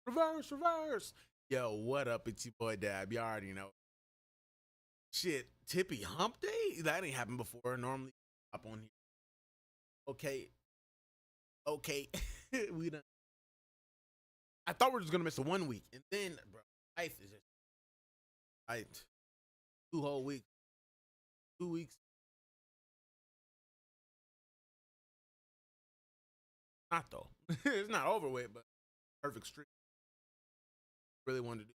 Reverse, reverse. Yo, what up? It's your boy Dab. You already know. Shit, Tippy Hump Day? That ain't happened before. Normally, hop on here. Okay, okay. we done. I thought we were just gonna miss a 1 week, and then, bro, life is just right. 2 whole weeks. 2 weeks. Not though. It's not over with, but perfect streak. Really wanted to do,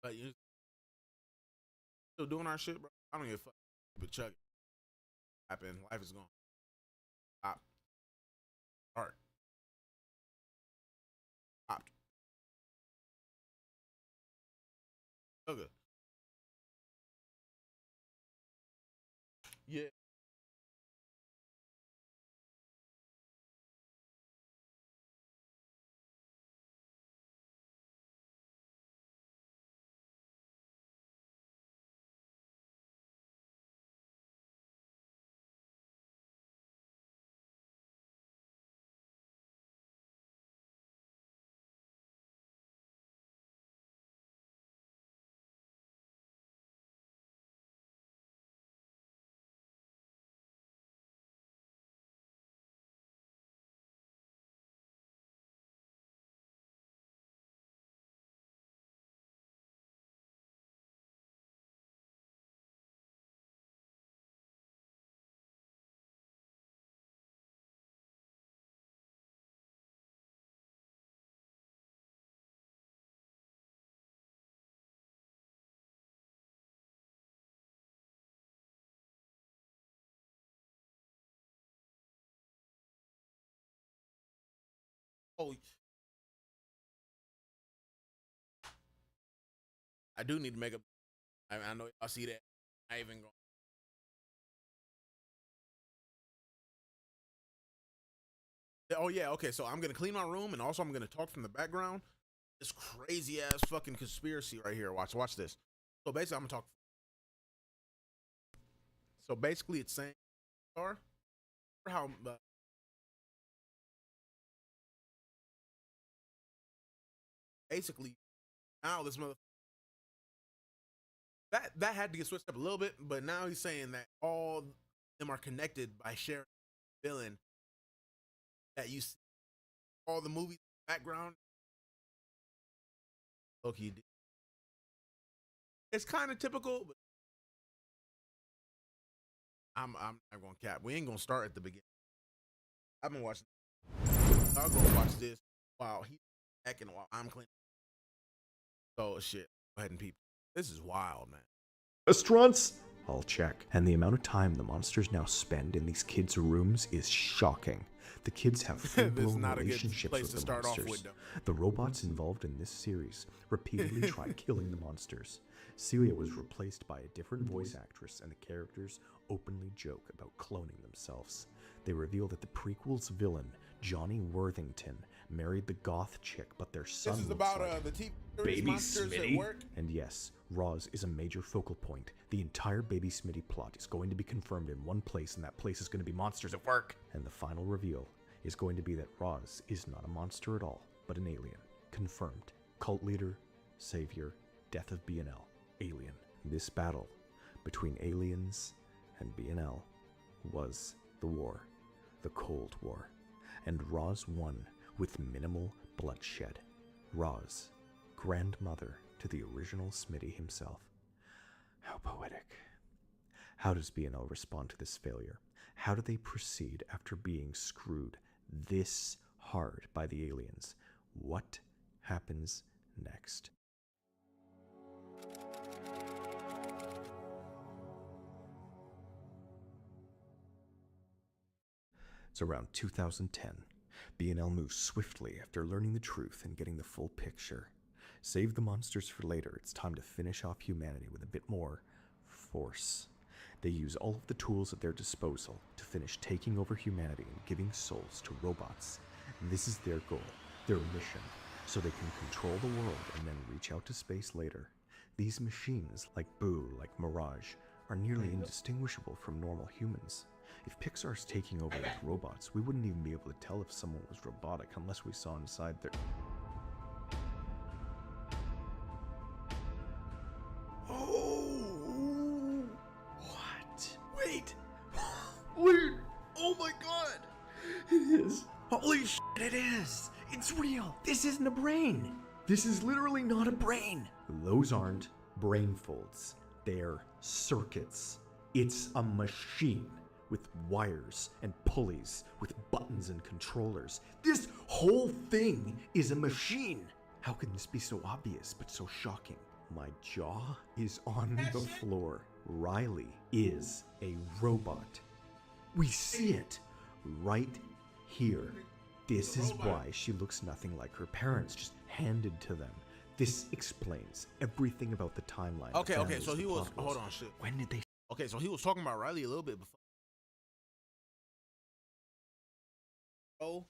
but you still doing our shit, bro. I don't give a fuck. But Chuck, happen. Life is gone. Stop. Start. Stop. Okay. Yeah. Oh, I do need to make a. I know y'all see that. I even going. Oh yeah, okay. So I'm gonna clean my room, and also I'm gonna talk from the background. This crazy ass fucking conspiracy right here. Watch this. So basically, I'm gonna talk. So basically, it's saying, or how basically now this mother that had to get switched up a little bit, but now he's saying that all of them are connected by sharing a villain that you see all the movies background. Okay, it's kind of typical, but I'm not gonna cap. We ain't gonna start at the beginning. I've been watching. I'll go watch this while he's hacking while I'm cleaning. So shit. Go ahead and peep. This is wild, man. Restaurants? I'll check. And the amount of time the monsters now spend in these kids' rooms is shocking. The kids have full-blown relationships with the monsters. The robots involved in this series repeatedly try killing the monsters. Celia was replaced by a different voice actress, and the characters openly joke about cloning themselves. They reveal that the prequel's villain, Johnny Worthington, married the goth chick, but their son This is looks about like the Baby monsters at Smitty? work. And yes, Roz is a major focal point. The entire Baby Smitty plot is going to be confirmed in one place, and that place is going to be monsters at work. And the final reveal is going to be that Roz is not a monster at all, but an alien. Confirmed. Cult leader, savior, death of BNL, alien. This battle between aliens and BNL was the war, the Cold War. And Roz won with minimal bloodshed. Roz, grandmother to the original Smitty himself. How poetic. How does BNL respond to this failure? How do they proceed after being screwed this hard by the aliens? What happens next? It's around 2010. BNL moves swiftly after learning the truth and getting the full picture. Save the monsters for later. It's time to finish off humanity with a bit more force. They use all of the tools at their disposal to finish taking over humanity and giving souls to robots. This is their goal, their mission, so they can control the world and then reach out to space later. These machines, like Boo, like Mirage, are nearly indistinguishable from normal humans. If Pixar's taking over with robots, we wouldn't even be able to tell if someone was robotic unless we saw inside their... Oh! What? Wait! Wait! Oh my god! It is! Holy shit, it is! It's real! This isn't a brain! This is literally not a brain! Those aren't brain folds. They're circuits. It's a machine with wires and pulleys, with buttons and controllers. This whole thing is a machine! How can this be so obvious but so shocking? My jaw is on the floor. Riley is a robot. We see it right here. This is why she looks nothing like her parents, just handed to them. This explains everything about the timeline. Okay, so he was, hold on, shit. When did they... Okay, so he was talking about Riley a little bit before. Oh,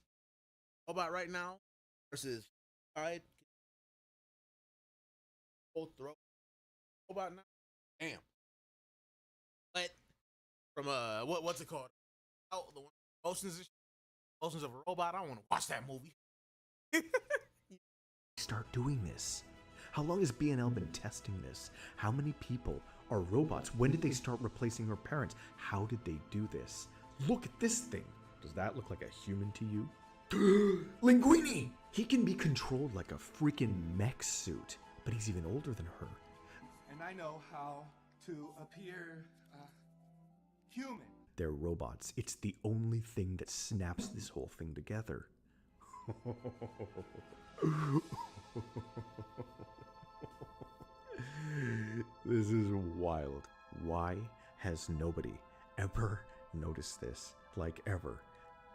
how about right now versus side, both throw. How about now? Damn. But from what's it called? Oh, the one Motions of a Robot. I don't want to watch that movie. Start doing this? How long has BNL been testing this? How many people are robots? When did they start replacing her parents? How did they do this? Look at this thing. Does that look like a human to you? Linguini! He can be controlled like a freaking mech suit, but he's even older than her. And I know how to appear human. They're robots. It's the only thing that snaps this whole thing together. This is wild. Why has nobody ever noticed this? Like ever.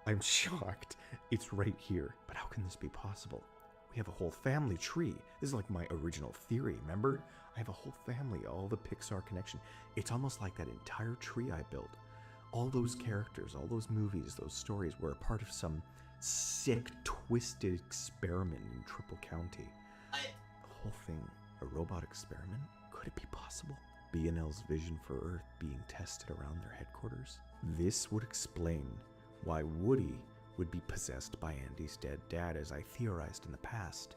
I'm shocked. It's right here. But how can this be possible? We have a whole family tree. This is like my original theory, remember? I have a whole family, all the Pixar connection. It's almost like that entire tree I built. All those characters, all those movies, those stories were a part of some sick, twisted experiment in Triple County. The whole thing, a robot experiment? Could it be possible? BNL's vision for Earth being tested around their headquarters? This would explain why Woody would be possessed by Andy's dead dad, as I theorized in the past.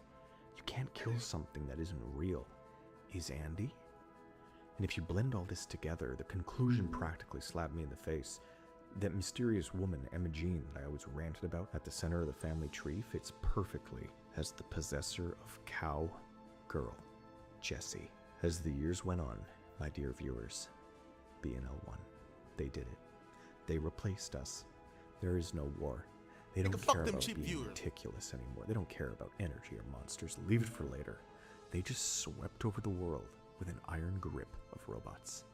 You can't kill something that isn't real. Is Andy? And if you blend all this together, the conclusion practically slapped me in the face. That mysterious woman, Emma Jean, that I always ranted about at the center of the family tree, fits perfectly as the possessor of Cow Girl, Jessie. As the years went on, my dear viewers, BNL won. They did it. They replaced us. There is no war. They don't care about being meticulous anymore. They don't care about energy or monsters. Leave it for later. They just swept over the world with an iron grip of robots.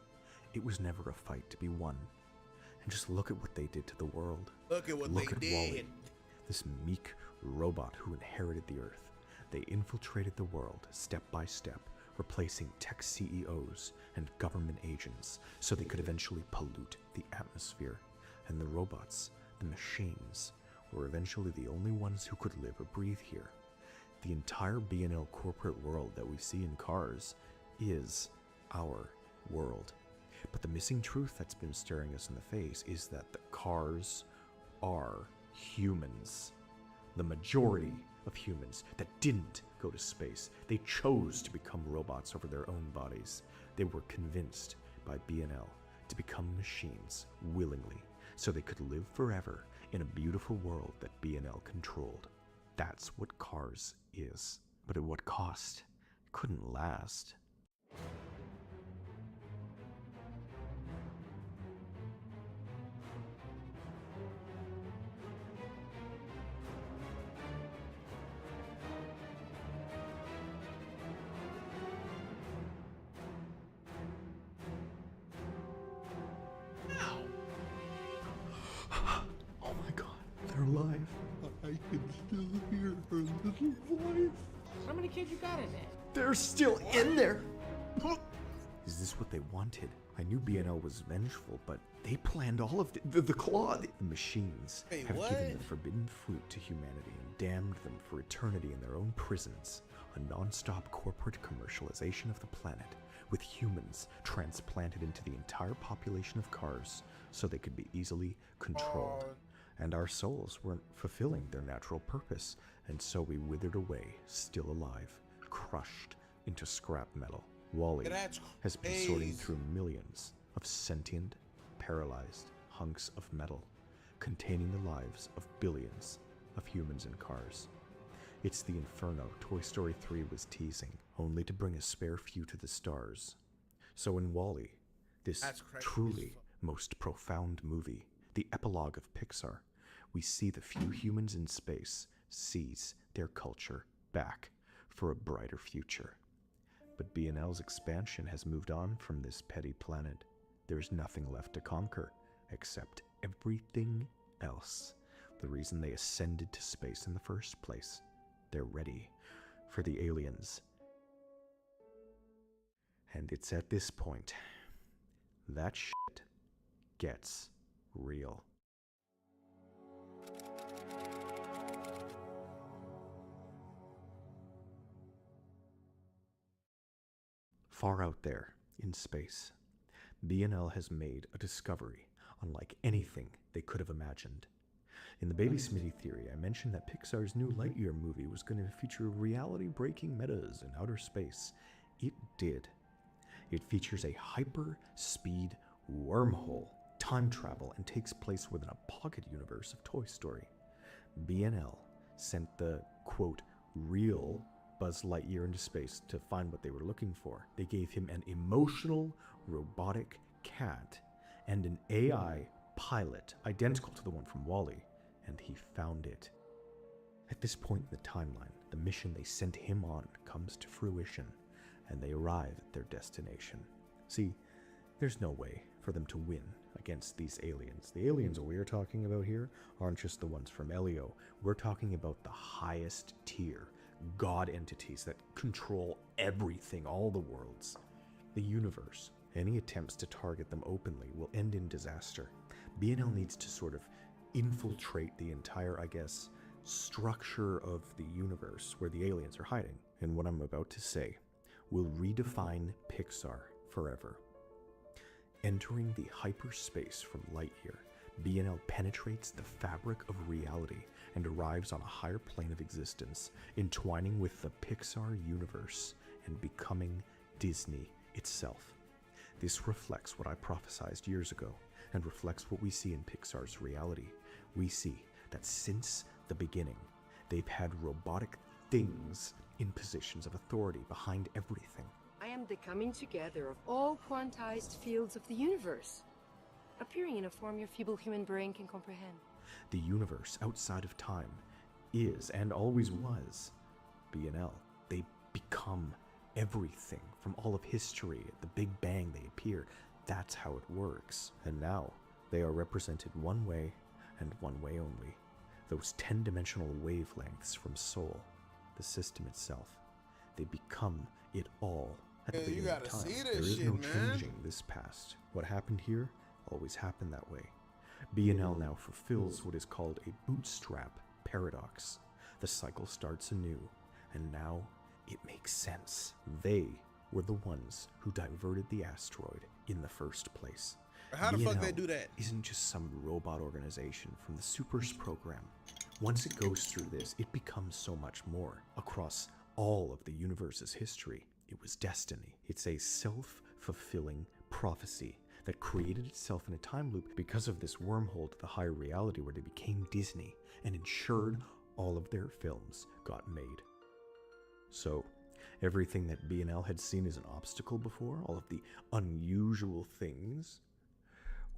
It was never a fight to be won. And just look at what they did to the world. Look at what they did. Wally, this meek robot who inherited the Earth. They infiltrated the world step by step, replacing tech CEOs and government agents so they could eventually pollute the atmosphere. And the robots, the machines, were eventually the only ones who could live or breathe here. The entire BNL corporate world that we see in Cars is our world. But the missing truth that's been staring us in the face is that the Cars are humans. The majority of humans that didn't go to space. They chose to become robots over their own bodies. They were convinced by BNL to become machines willingly so they could live forever in a beautiful world that BNL controlled. That's what Cars is. But at what cost? It couldn't last. Oh my god, they're alive. I can still hear her little voice. How many kids you got in there? They're still in there. Is this what they wanted? I knew BNL was vengeful, but they planned all of the claw. The machines Wait, have what? given the forbidden fruit to humanity and damned them for eternity in their own prisons. A non-stop corporate commercialization of the planet, with humans transplanted into the entire population of cars so they could be easily controlled. And our souls weren't fulfilling their natural purpose, and so we withered away, still alive, crushed into scrap metal. Wally That's has been sorting crazy. through millions of sentient, paralyzed hunks of metal, containing the lives of billions of humans and cars. It's the inferno Toy Story 3 was teasing, only to bring a spare few to the stars. So in Wall-E, this That's crazy. truly most profound movie, the epilogue of Pixar, we see the few humans in space seize their culture back for a brighter future. But BNL's expansion has moved on from this petty planet. There's nothing left to conquer, except everything else. The reason they ascended to space in the first place. They're ready for the aliens. And it's at this point that shit gets real. Far out there in space, BNL has made a discovery unlike anything they could have imagined. In the Baby Smitty theory, I mentioned that Pixar's new Lightyear movie was going to feature reality-breaking metas in outer space. It did. It features a hyper-speed wormhole, time travel, and takes place within a pocket universe of Toy Story. BNL sent the, quote, real Buzz Lightyear into space to find what they were looking for. They gave him an emotional, robotic cat and an AI pilot identical to the one from Wall-E, and he found it. At this point in the timeline, the mission they sent him on comes to fruition, and they arrive at their destination. See, there's no way for them to win against these aliens. The aliens we're talking about here aren't just the ones from Elio. We're talking about the highest tier god entities that control everything, all the worlds, the universe. Any attempts to target them openly will end in disaster. BNL needs to sort of infiltrate the entire, I guess, structure of the universe where the aliens are hiding. And what I'm about to say will redefine Pixar forever. Entering the hyperspace from Lightyear, BNL penetrates the fabric of reality and arrives on a higher plane of existence, entwining with the Pixar universe and becoming Disney itself. This reflects what I prophesized years ago and reflects what we see in Pixar's reality. We see that since the beginning, they've had robotic things in positions of authority behind everything. I am the coming together of all quantized fields of the universe, appearing in a form your feeble human brain can comprehend. The universe outside of time is and always was BNL. They become everything from all of history. At the Big Bang, they appear. That's how it works. And now they are represented one way and one way only. Those 10-dimensional wavelengths from Soul, the system itself. They become it all at the Yeah, you beginning of gotta time. see There this is shit, no man. changing this past. What happened here always happened that way. BNL now fulfills what is called a bootstrap paradox. The cycle starts anew, and now it makes sense. They were the ones who diverted the asteroid in the first place. How the fuck they BNL do that? isn't just some robot organization from the Supers program. Once it goes through this, it becomes so much more. Across all of the universe's history, it was destiny. It's a self-fulfilling prophecy that created itself in a time loop because of this wormhole to the higher reality where they became Disney and ensured all of their films got made. So, everything that BNL had seen as an obstacle before, all of the unusual things,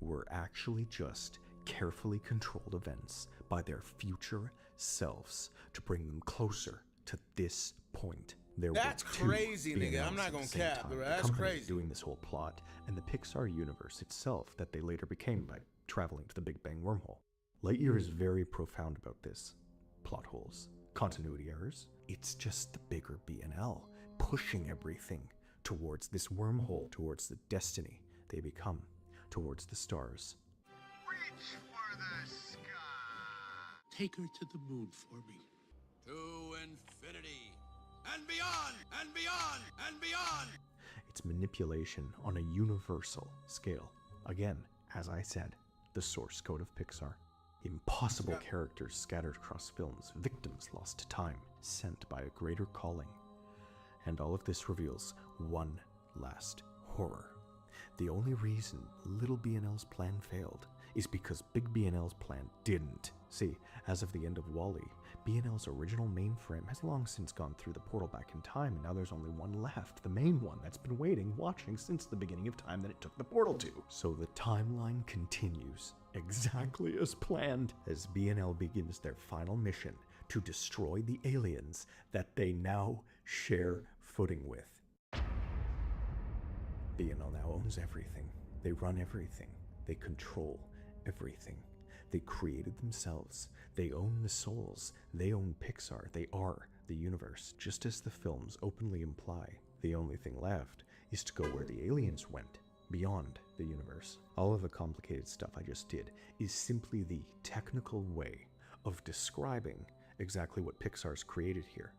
were actually just carefully controlled events by their future selves to bring them closer to this point. There That's were two crazy, nigga. BNLs I'm not at the gonna same cap, time. bro. The That's company crazy. doing this whole plot and the Pixar universe itself that they later became by traveling to the Big Bang wormhole. Lightyear is very profound about this. Plot holes, continuity errors. It's just the bigger BNL pushing everything towards this wormhole, towards the destiny they become towards the stars. Reach for the sky. Take her to the moon for me. To infinity and beyond and beyond and beyond. It's manipulation on a universal scale. Again, as I said, the source code of Pixar. Impossible characters scattered across films, victims lost to time, sent by a greater calling. And all of this reveals one last horror. The only reason little B&L's plan failed is because big B&L's plan didn't. See, as of the end of WALL-E, B&L's original mainframe has long since gone through the portal back in time, and now there's only one left, the main one that's been waiting, watching since the beginning of time that it took the portal to. So the timeline continues exactly as planned as B&L begins their final mission to destroy the aliens that they now share footing with. B&L now owns everything. They run everything. They control everything. They created themselves. They own the souls. They own Pixar. They are the universe, just as the films openly imply. The only thing left is to go where the aliens went, beyond the universe. All of the complicated stuff I just did is simply the technical way of describing exactly what Pixar's created here.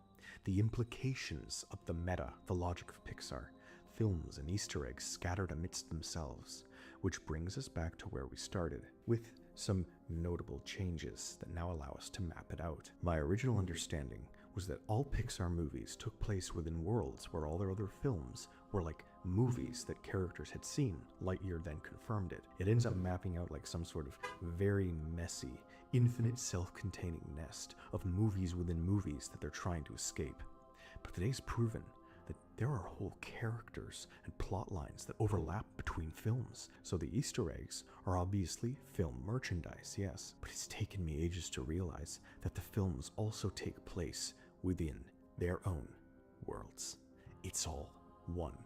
The implications of the meta, the logic of Pixar, films and Easter eggs scattered amidst themselves, which brings us back to where we started, with some notable changes that now allow us to map it out. My original understanding was that all Pixar movies took place within worlds where all their other films were like movies that characters had seen. Lightyear then confirmed it. It ends up mapping out like some sort of very messy, infinite self-containing nest of movies within movies that they're trying to escape. But today's proven that there are whole characters and plot lines that overlap between films. So the Easter eggs are obviously film merchandise, yes, but it's taken me ages to realize that the films also take place within their own worlds. It's all one.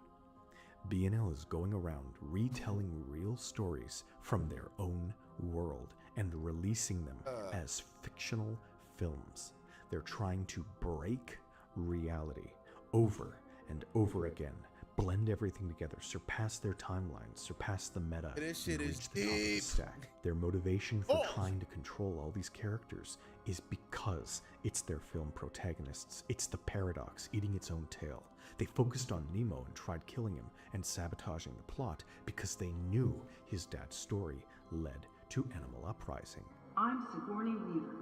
B&L is going around retelling real stories from their own world and releasing them as fictional films. They're trying to break reality over and over again, blend everything together, surpass their timelines, surpass the meta, This shit and is reach the top of the deep. stack. Their motivation for trying to control all these characters is because it's their film protagonists. It's the paradox eating its own tail. They focused on Nemo and tried killing him and sabotaging the plot because they knew his dad's story led to Animal Uprising. I'm Sigourney Weaver.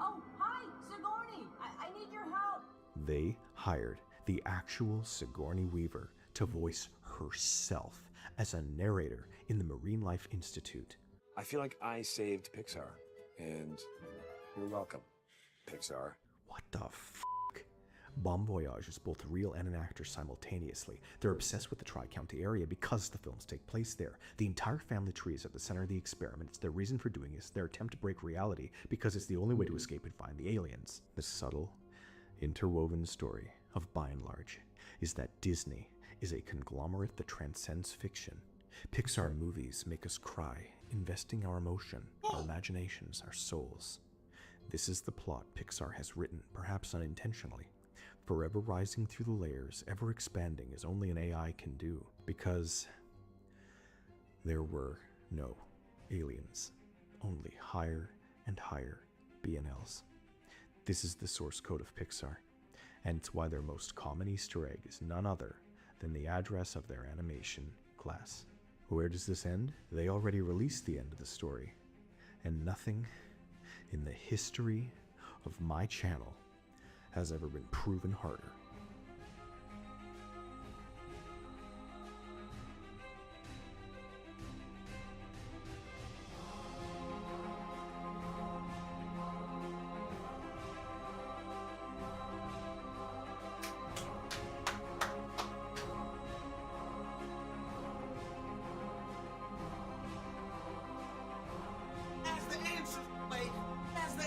Oh, hi, Sigourney! I need your help! They hired the actual Sigourney Weaver to voice herself as a narrator in the Marine Life Institute. I feel like I saved Pixar, and you're welcome, Pixar. What the f***? Bon Voyage is both real and an actor simultaneously. They're obsessed with the Tri-County area because the films take place there. The entire family tree is at the center of the experiment. It's their reason for doing this, their attempt to break reality, because it's the only way to escape and find the aliens. The subtle, interwoven story of By and Large is that Disney is a conglomerate that transcends fiction. Pixar movies make us cry, investing our emotion, our imaginations, our souls. This is the plot Pixar has written, perhaps unintentionally, forever rising through the layers, ever expanding as only an AI can do, because there were no aliens, only higher and higher B&Ls. This is the source code of Pixar, and it's why their most common Easter egg is none other than the address of their animation class. Where does this end? They already released the end of the story, and nothing in the history of my channel has ever been proven harder. As the answer, wait, as the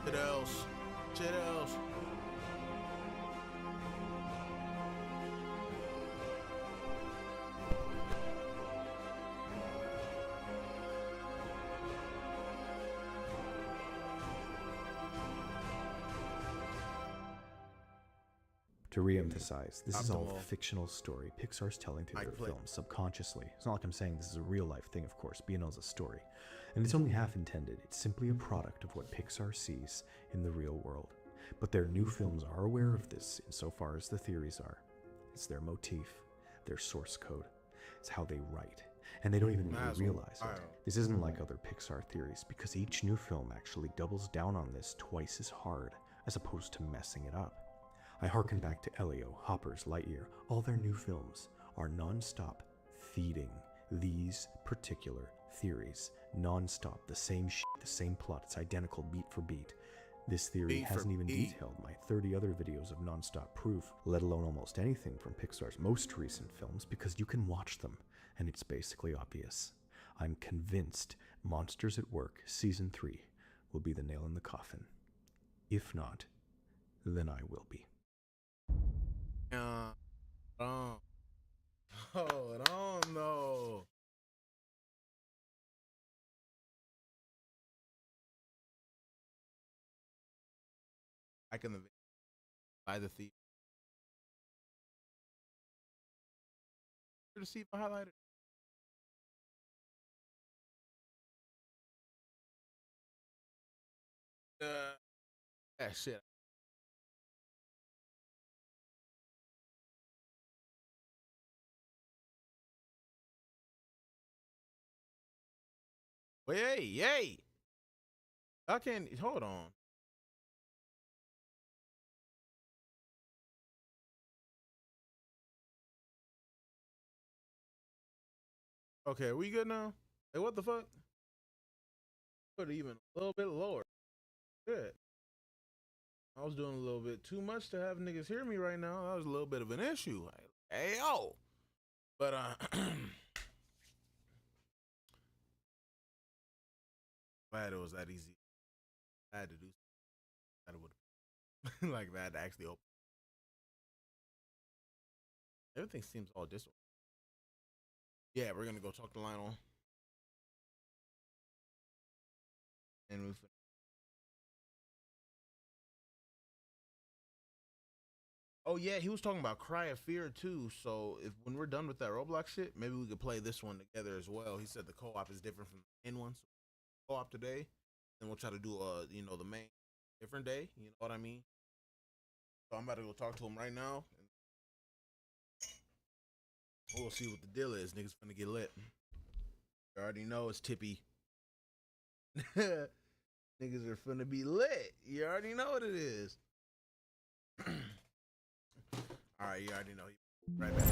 Shit else. Shit else. To re-emphasize, this is all Optimal. fictional story Pixar's telling through their Mike Flip. films subconsciously. It's not like I'm saying this is a real-life thing, of course. B&L's a story. And it's only half intended. It's simply a product of what Pixar sees in the real world. But their new films are aware of this insofar as the theories are. It's their motif, their source code. It's how they write. And they don't even really Mazel. realize it. This isn't like other Pixar theories, because each new film actually doubles down on this twice as hard, as opposed to messing it up. I hearken back to Elio, Hopper's Lightyear. All their new films are non-stop feeding these particular theories. Non-stop, the same shit, the same plot. It's identical beat for beat. This theory Beat for hasn't even beat. detailed my 30 other videos of non-stop proof, let alone almost anything from Pixar's most recent films, because you can watch them, and it's basically obvious. I'm convinced Monsters at Work Season 3 will be the nail in the coffin. If not, then I will be. Hold on, no. Back in the by the thief. To see if I highlighted. That shit. Wait, hey. I can't hold on. Okay, are we good now? Hey, what the fuck? Put it even a little bit lower. Good. I was doing a little bit too much to have niggas hear me right now. That was a little bit of an issue. Like, hey yo. But glad it was that easy. I had to do that would like that to actually open. Everything seems all disorganized. Yeah, we're gonna go talk to Lionel. And we oh yeah, he was talking about Cry of Fear too. So if when we're done with that Roblox shit, maybe we could play this one together as well. He said the co-op is different from the main one. So co-op today, and we'll try to do the main different day. You know what I mean? So I'm about to go talk to him right now, and we'll see what the deal is. Niggas finna get lit. You already know it's Tippy. Niggas are finna be lit. You already know what it is. All right, you already know. Right back.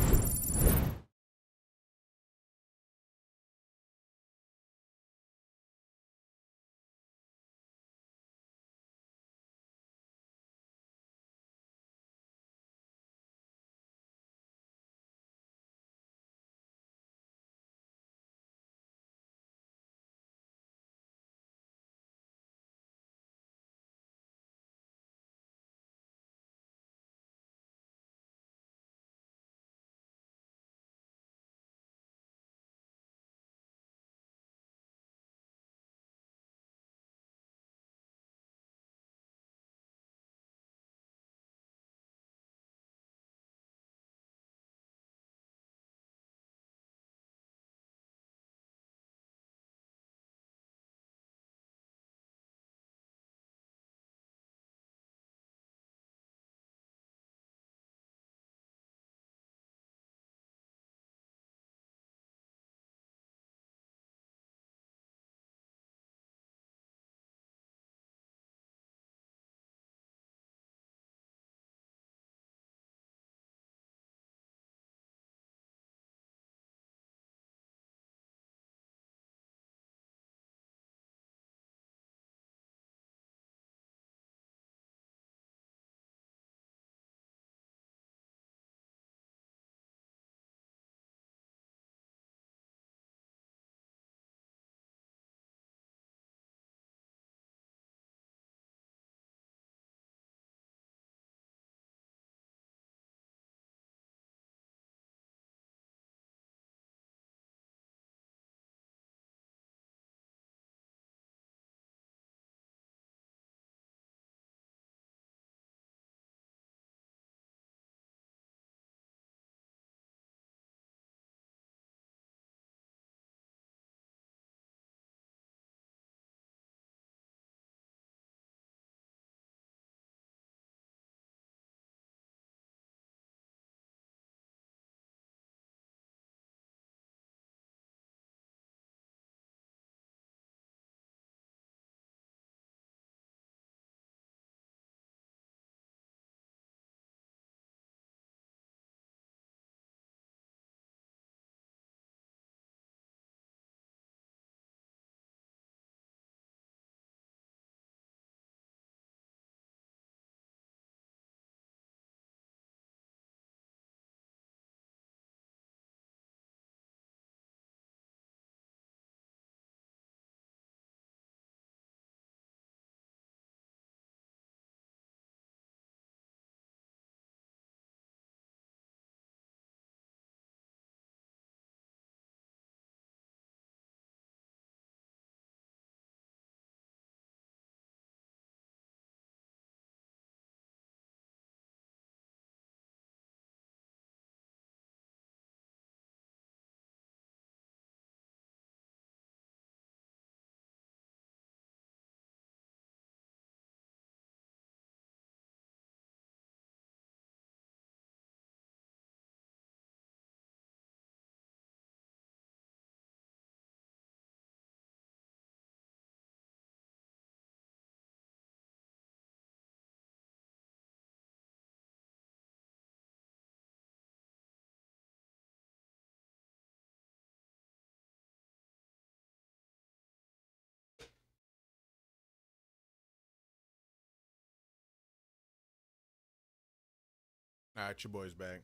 All right, your boy's back.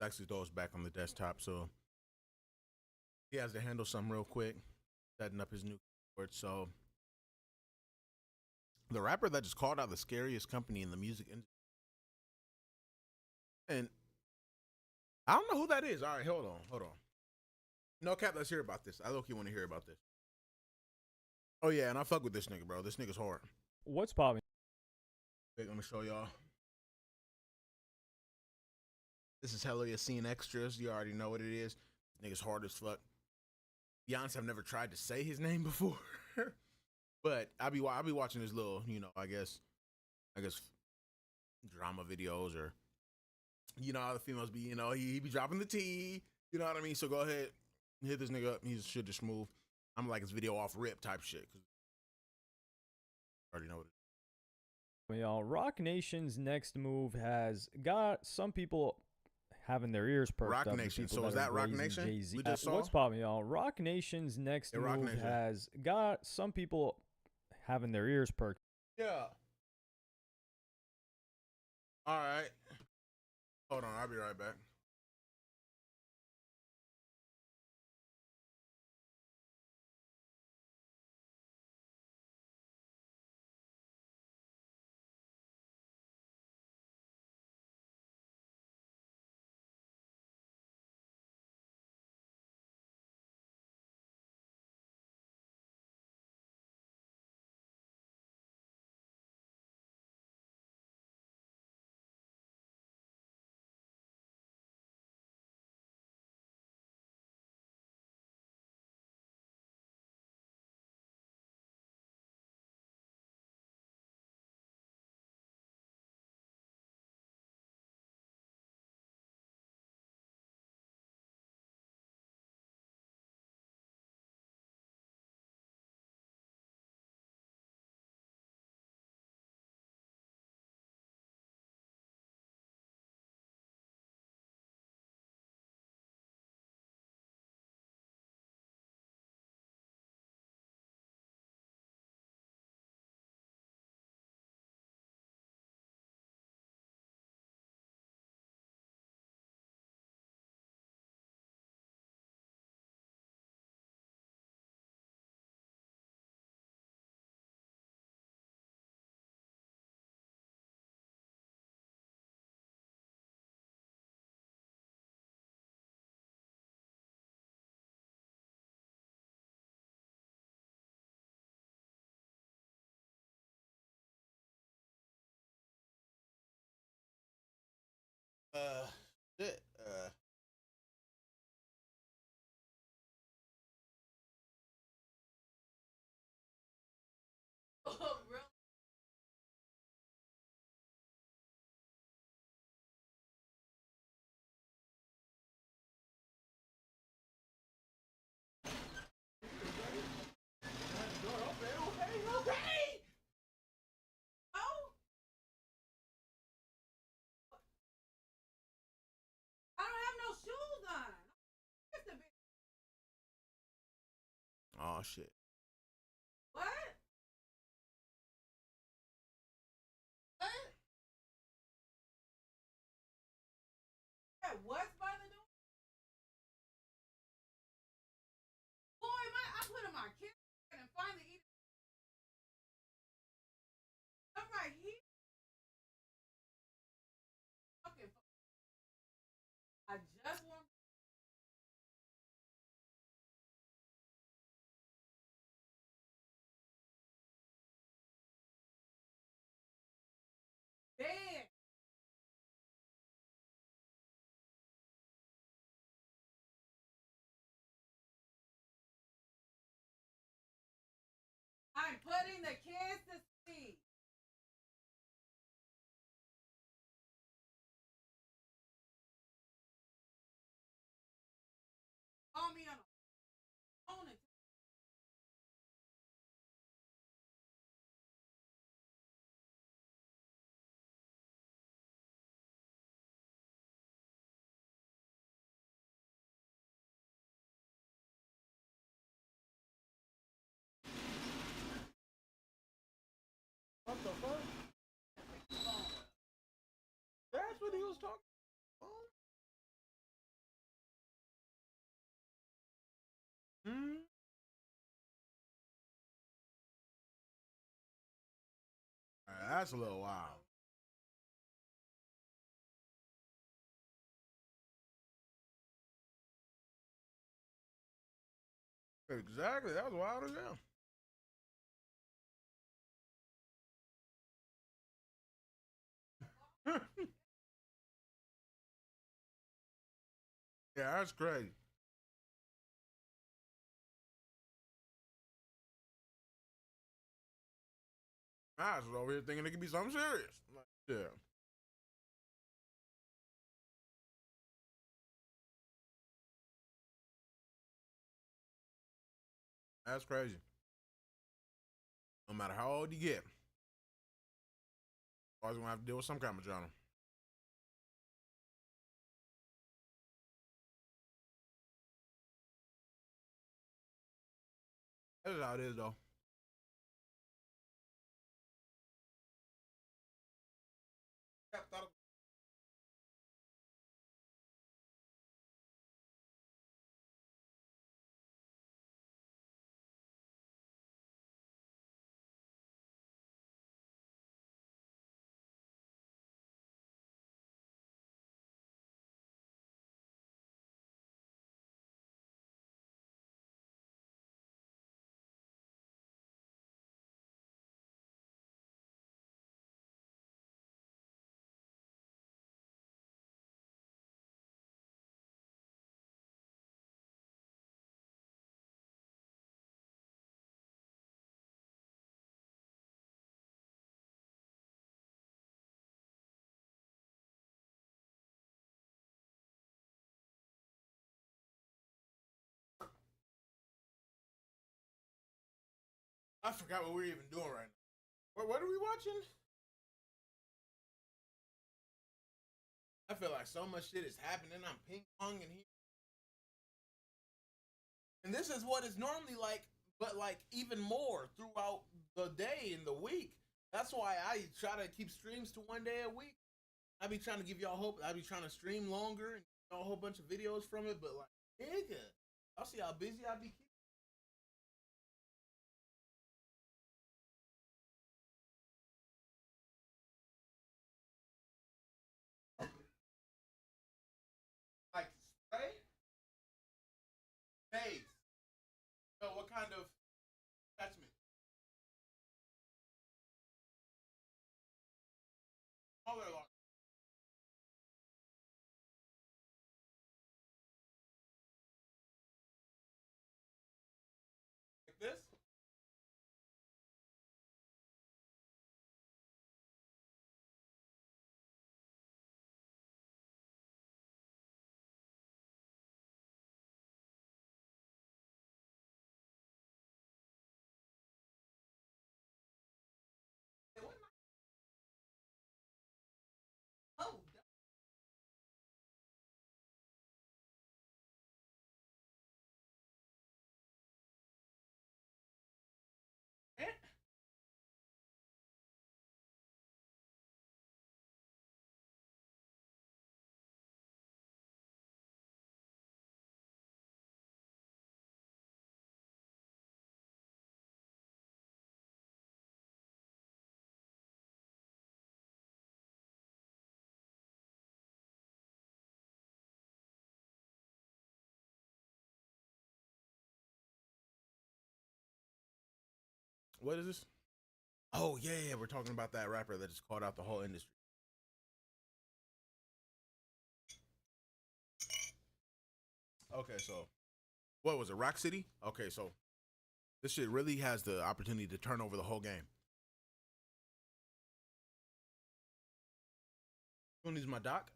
Actually, throws back on the desktop, so he has to handle something real quick, setting up his new keyboard. So the rapper that just called out the scariest company in the music industry, and I don't know who that is. All right, hold on. No cap, let's hear about this. I low-key want to hear about this. Oh yeah, and I fuck with this nigga, bro. This nigga's hard. What's poppin'? Wait, let me show y'all. This is hella scene extras. You already know what it is. This nigga's hard as fuck. Be honest, I've never tried to say his name before, but I'll be watching his little, I guess drama videos, or how the females be, he be dropping the tea. You know what I mean? So go ahead, hit this nigga up. He should just move. I'm like his video off rip type shit. Cause I already know what it is. Y'all, Rock Nation's next move has got some people having their ears perked Rock up. Nation. So is that Rock Nation? Jay-Z. We just saw? What's poppin', y'all? Rock Nation's next move has got some people having their ears perked. Yeah. All right. Hold on, I'll be right back. Shit. Oh, really? Okay. Oh. I don't have no shoes on. Oh shit. What? What? Yeah, what's by the door? Boy, I put in my kids and finally eat. I'm right here. Okay. I just want. Bed. I'm putting the kids to sleep. Call me on a phone. What the fuck? That's what he was talking. That's a little wild. Exactly. That was wild as hell. Yeah, that's crazy. I was over here thinking it could be something serious. Like, yeah. That's crazy. No matter how old you get, always gonna have to deal with some kind of drama. That's how it is, though. I forgot what we were even doing right now. What are we watching? I feel like so much shit is happening. I'm ping ponging here. And this is what it's normally like, but like even more throughout the day and the week. That's why I try to keep streams to 1 day a week. I be trying to give y'all hope. I be trying to stream longer and get a whole bunch of videos from it, but like, nigga, y'all see how busy I be keeping. Like spray, base. So what kind of attachment? Smaller, large. Like this? Oh, what is this? Oh yeah, yeah, we're talking about that rapper that just called out the whole industry. Okay, so what was it? Rock City? Okay, so this shit really has the opportunity to turn over the whole game. You want to use my dock?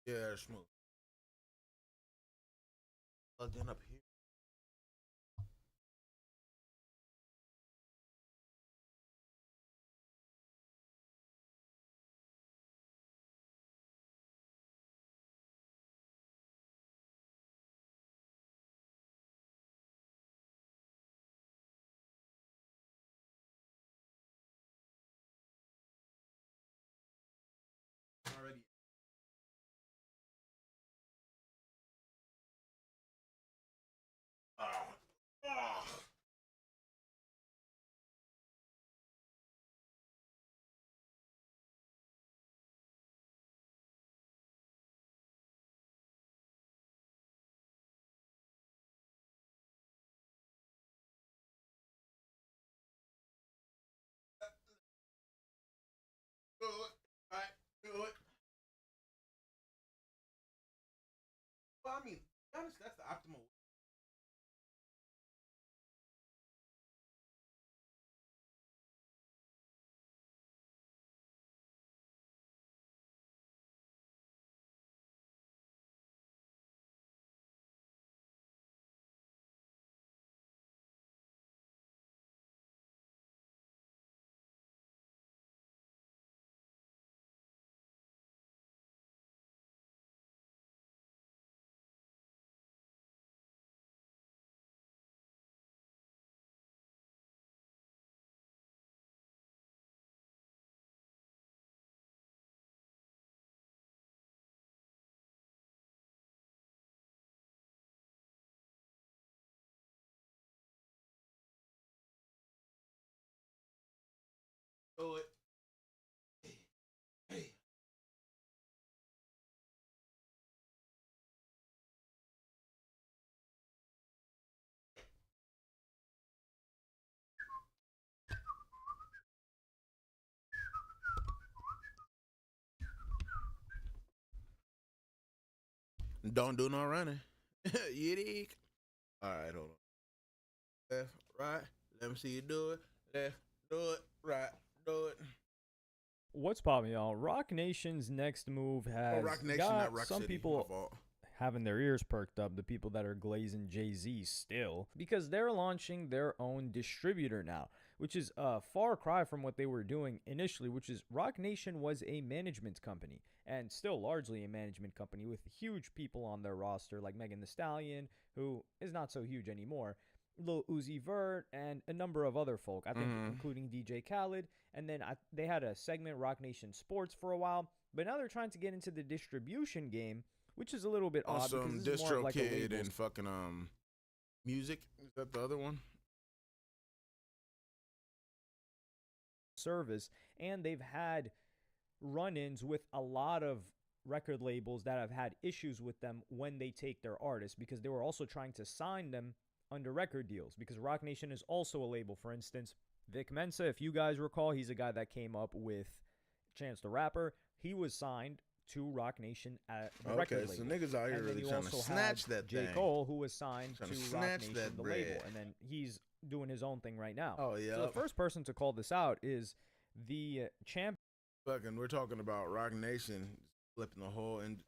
Yeah, smooth. Plugged in up here. Already. I mean, to be honest, that's the optimal. Do it. Hey. Don't do no running. You dig? All right, hold on. Left, right. Let me see you do it. Left, do it. Right, do it. What's poppin', y'all? Rock Nation's next move has Rock Nation, got not Rock some City. people having their ears perked up, the people that are glazing Jay-Z still, because they're launching their own distributor now, which is a far cry from what they were doing initially, which is Rock Nation was a management company, and still largely a management company with huge people on their roster, like Megan Thee Stallion, who is not so huge anymore, Lil Uzi Vert, and a number of other folk, I think, including DJ Khaled. And then they had a segment, Rock Nation Sports, for a while. But now they're trying to get into the distribution game, which is a little bit odd. Awesome. Because this is more of like DistroKid and fucking music. Is that the other one? Service. And they've had run-ins with a lot of record labels that have had issues with them when they take their artists, because they were also trying to sign them under record deals, because Rock Nation is also a label. For instance, Vic Mensa, if you guys recall, he's a guy that came up with Chance the Rapper. He was signed to Rock Nation at the record label. So niggas out here really trying to snatch that J. thing. Cole, who was signed to Rock Nation, that the bread. label, and then he's doing his own thing right now. Oh, yeah. So the first person to call this out is the champ. Fucking, we're talking about Rock Nation flipping the whole end.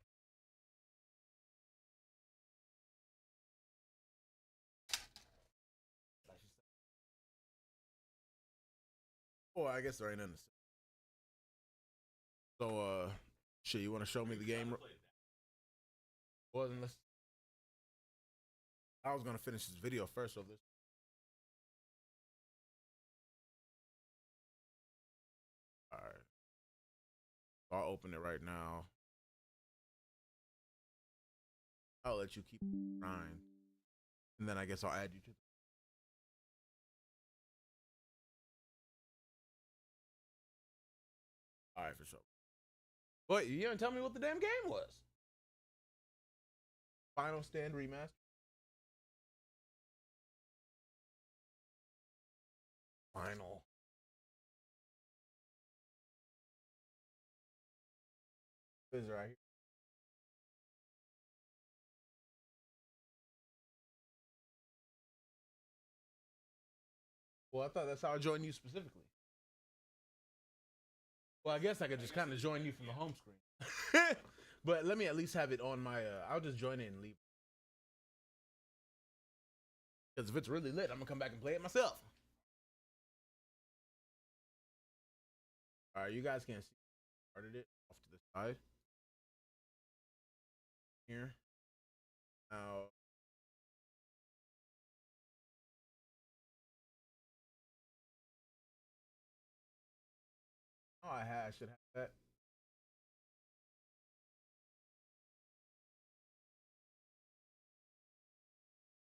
Oh, I guess there ain't nothing to say. So, shit, you want to show me the game? Wasn't this? I was gonna finish this video first, so this. All right. I'll open it right now. I'll let you keep trying, and then I guess I'll add you to. All right, for sure. But you didn't tell me what the damn game was. Final Stand Remaster. Final. This is right here. Well, I thought that's how I joined you specifically. Well, I guess I could just kind of join you from the home screen. But let me at least have it on my, I'll just join in and leave. Because if it's really lit, I'm going to come back and play it myself. All right, you guys can't see. Started it off to the side. Here. Now. Oh, I should have that.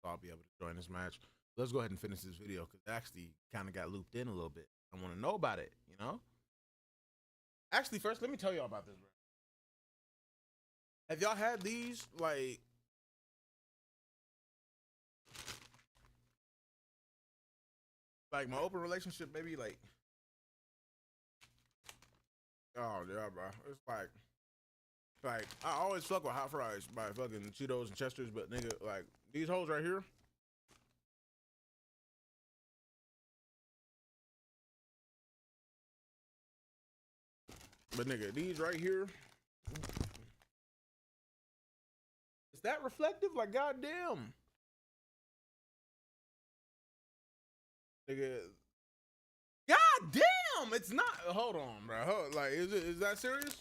So I'll be able to join this match. Let's go ahead and finish this video because actually kind of got looped in a little bit. I want to know about it, you know? Actually, first, let me tell y'all about this, bro. Have y'all had these, like my open relationship, maybe, like, oh, yeah, bro. It's like, Like, I always fuck with hot fries by fucking Cheetos and Chesters, but nigga, like, these hoes right here. But nigga, these right here. Is that reflective? Like, goddamn. Nigga. God damn, it's not. Hold on, bro. Like, is that serious?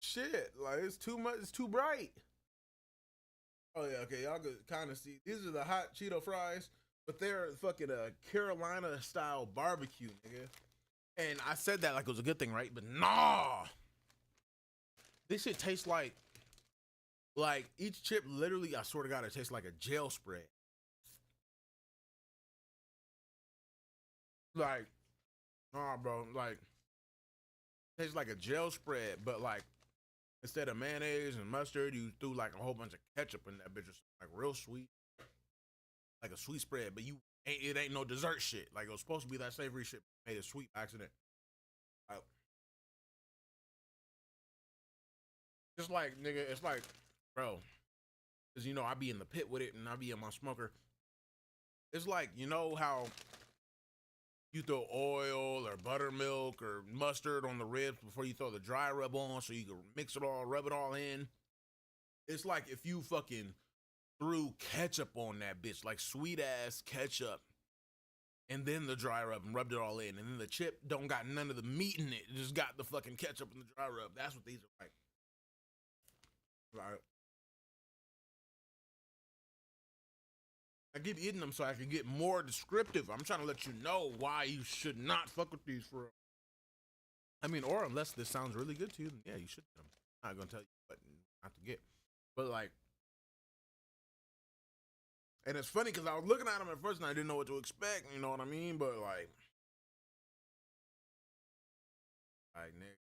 Shit, like it's too much. It's too bright. Oh yeah, okay. Y'all could kind of see. These are the hot Cheeto fries, but they're fucking Carolina style barbecue, nigga. And I said that like it was a good thing, right? But nah, this shit tastes like each chip. Literally, I swear to God, it tastes like a jail spread. Like, nah, bro. Like, tastes like a jail spread, but like instead of mayonnaise and mustard, you threw like a whole bunch of ketchup in that bitch. Like real sweet, like a sweet spread. But it ain't no dessert shit. Like it was supposed to be that savory shit, made it sweet by accident. Just like nigga, it's like, bro, cause you know I be in the pit with it and I be in my smoker. It's like, you know how you throw oil or buttermilk or mustard on the ribs before you throw the dry rub on, so you can mix it all, rub it all in. It's like if you fucking threw ketchup on that bitch, like sweet ass ketchup, and then the dry rub and rubbed it all in, and then the chip don't got none of the meat in it, just got the fucking ketchup and the dry rub. That's what these are like. Like, I keep eating them so I can get more descriptive. I'm trying to let you know why you should not fuck with these for. I mean, or unless this sounds really good to you, then yeah, you should. I'm not gonna tell you what not to get, but like, and it's funny because I was looking at them at first and I didn't know what to expect. You know what I mean? But like Nick.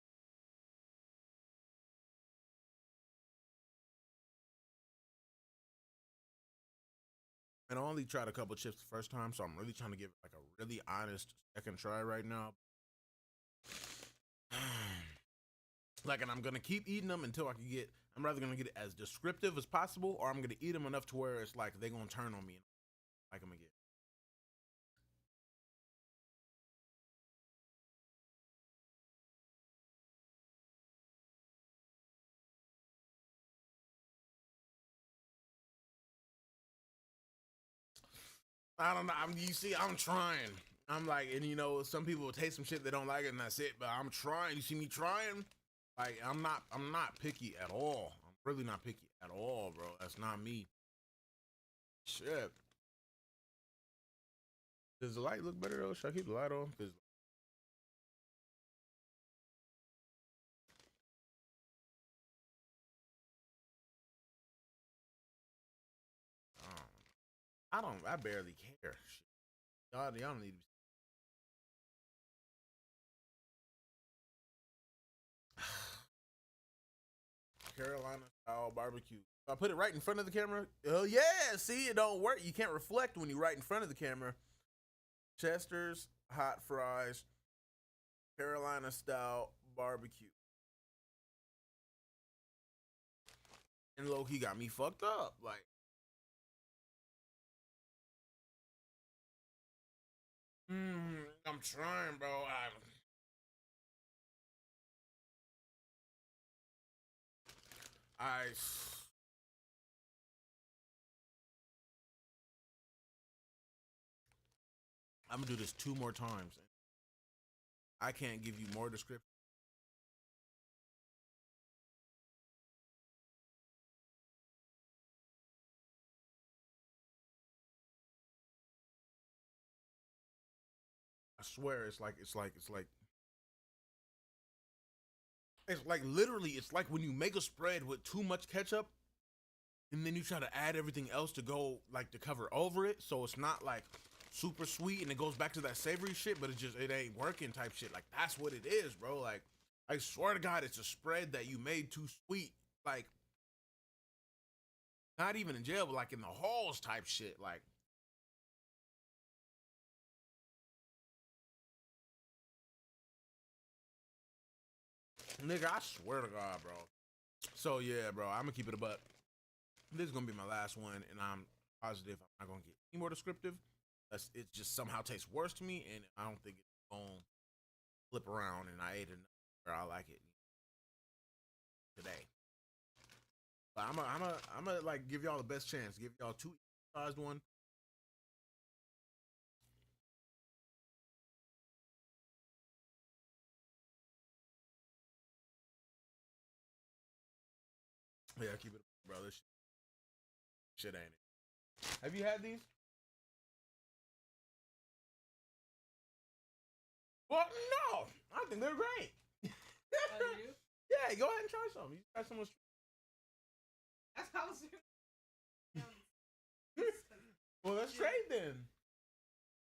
And I only tried a couple chips the first time, so I'm really trying to give it like a really honest second try right now. Like, and I'm gonna keep eating them until I can get. I'm rather gonna get it as descriptive as possible, or I'm gonna eat them enough to where it's like they gonna turn on me, like I'm gonna get. I don't know. You see, I'm trying. I'm like, and you know, some people will taste some shit they don't like it, and that's it. But I'm trying. You see me trying? Like, I'm not picky at all. I'm really not picky at all, bro. That's not me. Shit. Does the light look better though? Should I keep the light on? Cause I barely care. Shit. Y'all don't need to be. Carolina style barbecue. If I put it right in front of the camera, oh yeah, see, it don't work. You can't reflect when you're right in front of the camera. Chester's hot fries, Carolina style barbecue. And low-key got me fucked up. Like, I'm trying, bro. I I'm gonna do this 2 more times. I can't give you more description. I swear, it's like literally, it's like when you make a spread with too much ketchup, and then you try to add everything else to go like to cover over it, so it's not like super sweet, and it goes back to that savory shit, but it ain't working type shit. Like that's what it is, bro. Like I swear to God, it's a spread that you made too sweet. Like not even in jail, but like in the halls type shit. Like Nigga, I swear to God, bro. So yeah, bro, I'm gonna keep it a buck. This is gonna be my last one, and I'm positive I'm not gonna get any more descriptive. It just somehow tastes worse to me, and I don't think it's gonna flip around. And I ate it where I like it today. But I'm a like give y'all the best chance. Give y'all two sized one. Yeah, keep it, bro. This shit ain't it. Have you had these? Well, no. I think they're great. Oh, you do? Yeah, go ahead and try some. You try some. That's how it's. Well, let's trade then.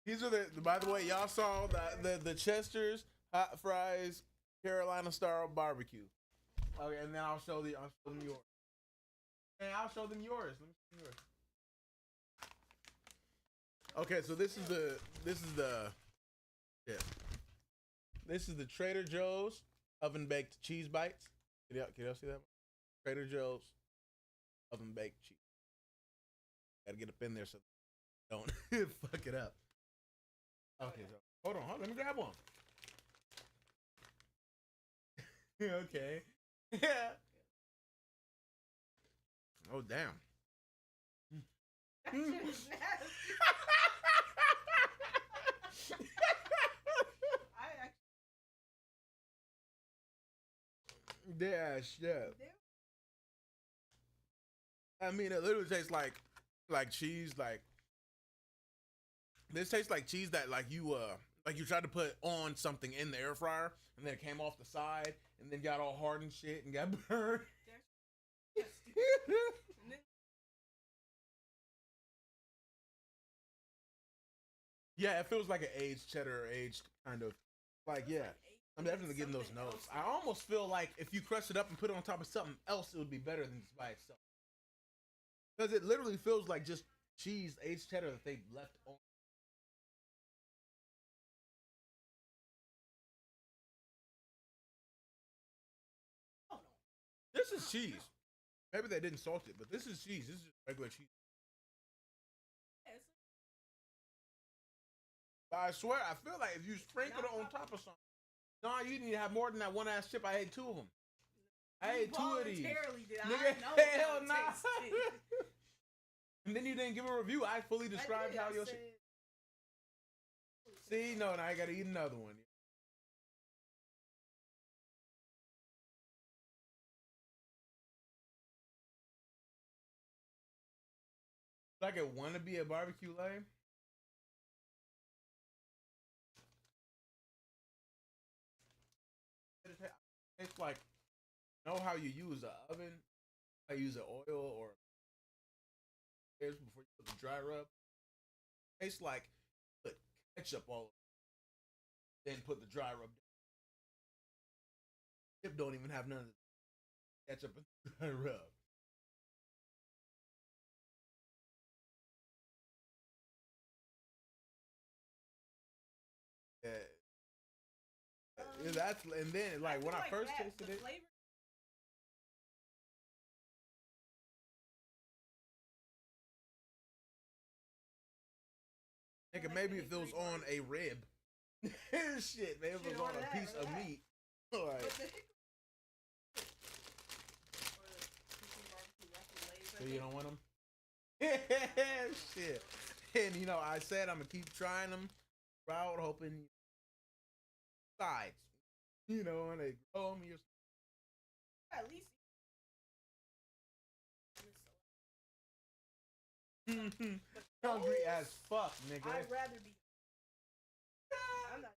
These are by the way, y'all saw the Chester's hot fries Carolina style barbecue. Okay, and then I'll show them yours. And I'll show them yours. Let me see yours. Okay, so this is the This is the Trader Joe's oven baked cheese bites. Can y'all see that? Trader Joe's oven baked cheese. Gotta get up in there so don't fuck it up. Okay, so hold on, let me grab one. Okay. Yeah. Oh damn. That shit is nasty. Yeah, shit. I mean, it literally tastes like cheese. Like this tastes like cheese that like you tried to put on something in the air fryer and then it came off the side and then got all hard and shit and got burned. Yeah, it feels like an aged cheddar, aged kind of like yeah. I'm definitely getting those notes. I almost feel like if you crush it up and put it on top of something else, it would be better than just by itself. Because it literally feels like just cheese, aged cheddar that they left on. This is cheese. Maybe they didn't salt it, but this is cheese. This is just regular cheese. But I swear, I feel like if you sprinkle it on top of something, no, you need to have more than that one ass chip. I ate two of them. I ate two of these. Nigga, hell nah. And then you didn't give a review. I fully described how your shit. See, no, now I gotta eat another one. Like it wanna be a barbecue lane. It's like, know how you use an oven? I use an oil or before you put the dry rub. It tastes like put ketchup all over, then put the dry rub. Chip don't even have none of the ketchup and dry rub. Yeah. That's and then like when I first tasted it. Nigga, maybe if it was on a rib. Shit, maybe if it was on a piece of meat. Alright. So you don't want them? Shit. And you know, I said I'm gonna keep trying them. Proud, hoping sides. You know, and they grow them. At least. Hungry as fuck, nigga. I'd rather be. I'm not.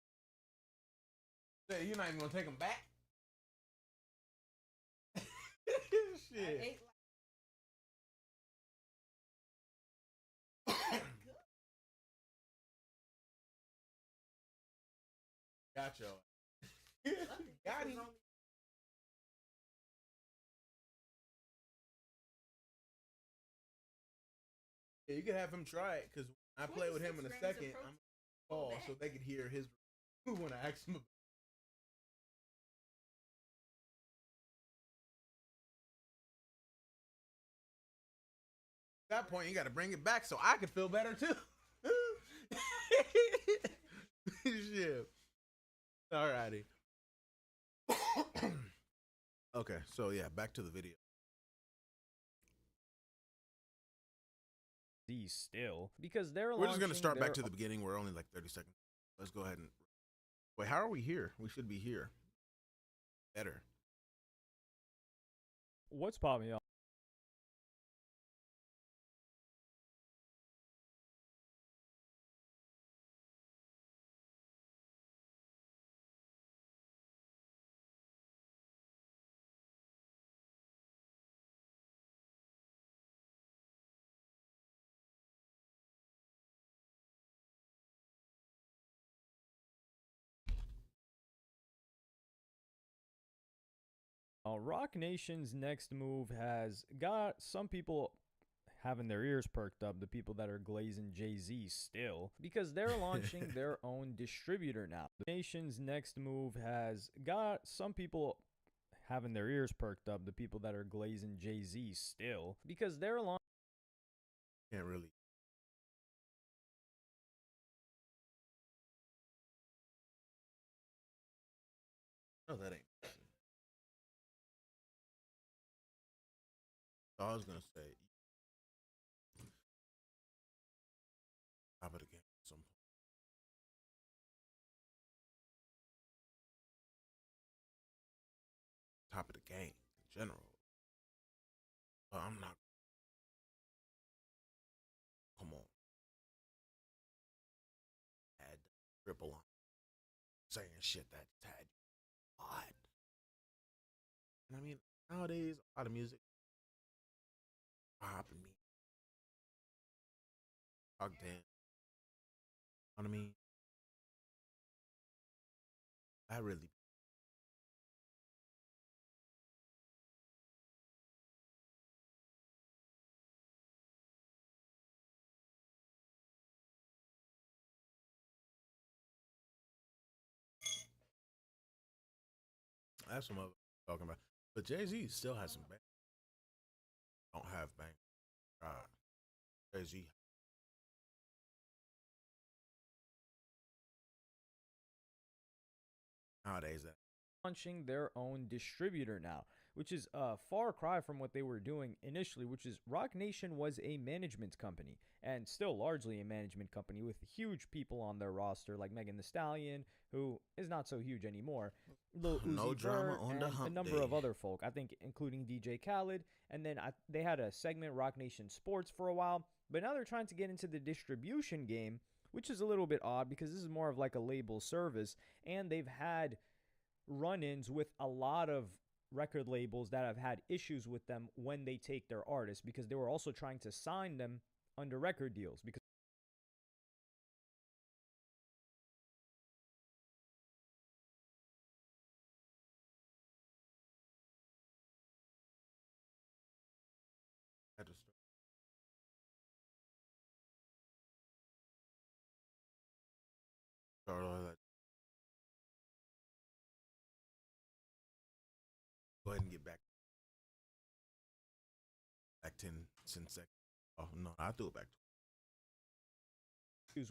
Say, you're not even gonna take them back? Shit. Gotcha. Got him. Yeah, you can have him try it because I play with him in a second. I'm call so they can hear his when I ask him. that point, you got to bring it back so I could feel better too. Shit. Alrighty. Okay, so yeah, back to the video. These still because they're We're just gonna start back to their the beginning. We're only like 30 seconds. Let's go ahead and wait. How are we here? We should be here. Better. What's popping up? Rock Nation's next move has got some people having their ears perked up, the people that are glazing Jay-Z still, because they're launching their own distributor now. The Nation's next move has got some people having their ears perked up, the people that are glazing Jay-Z still, because they're launching. Can't really. No, that ain't. So I was gonna say, top of the game at some point. Top of the game in general. But I'm not. Come on. Had triple on saying shit that had odd. And I mean, nowadays, a lot of music, pop and me, talk dance. You know what I mean? I really. That's what I'm talking about. But Jay-Z still has some bang. Don't have bang. Jay-Z. Nowadays, that. Launching their own distributor now, which is a far cry from what they were doing initially, which is Rock Nation was a management company and still largely a management company with huge people on their roster like Megan Thee Stallion, who is not so huge anymore, Lil Uzi No drama Vert, on the and a hump number day. of other folk, I think including DJ Khaled, and then they had a segment Rock Nation Sports for a while, but now they're trying to get into the distribution game, which is a little bit odd because this is more of like a label service, and they've had run-ins with a lot of record labels that have had issues with them when they take their artists because they were also trying to sign them under record deals because Had to start all that. Go ahead and get back 10 seconds. Oh no, I threw it back.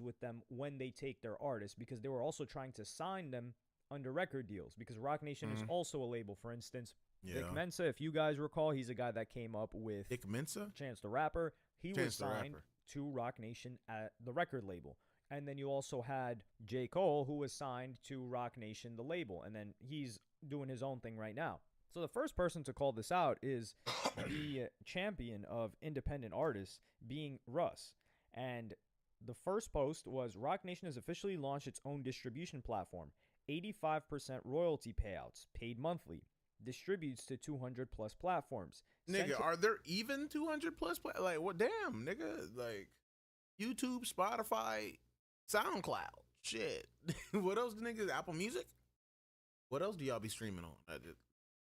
with them when they take their artists because they were also trying to sign them under record deals because Rock Nation is also a label. For instance, Vic Mensa, if you guys recall, he's a guy that came up with Vic Mensa, Chance the Rapper. He was signed Rapper. to Rock Nation at the record label. And then you also had J. Cole, who was signed to Rock Nation, the label. And then he's doing his own thing right now. So the first person to call this out is the champion of independent artists, being Russ. And the first post was Rock Nation has officially launched its own distribution platform. 85% royalty payouts, paid monthly. Distributes to 200 plus platforms. Nigga, are there even 200 plus? Like, what? Damn, nigga. Like, YouTube, Spotify, SoundCloud. Shit. What else, niggas? Apple Music? What else do y'all be streaming on?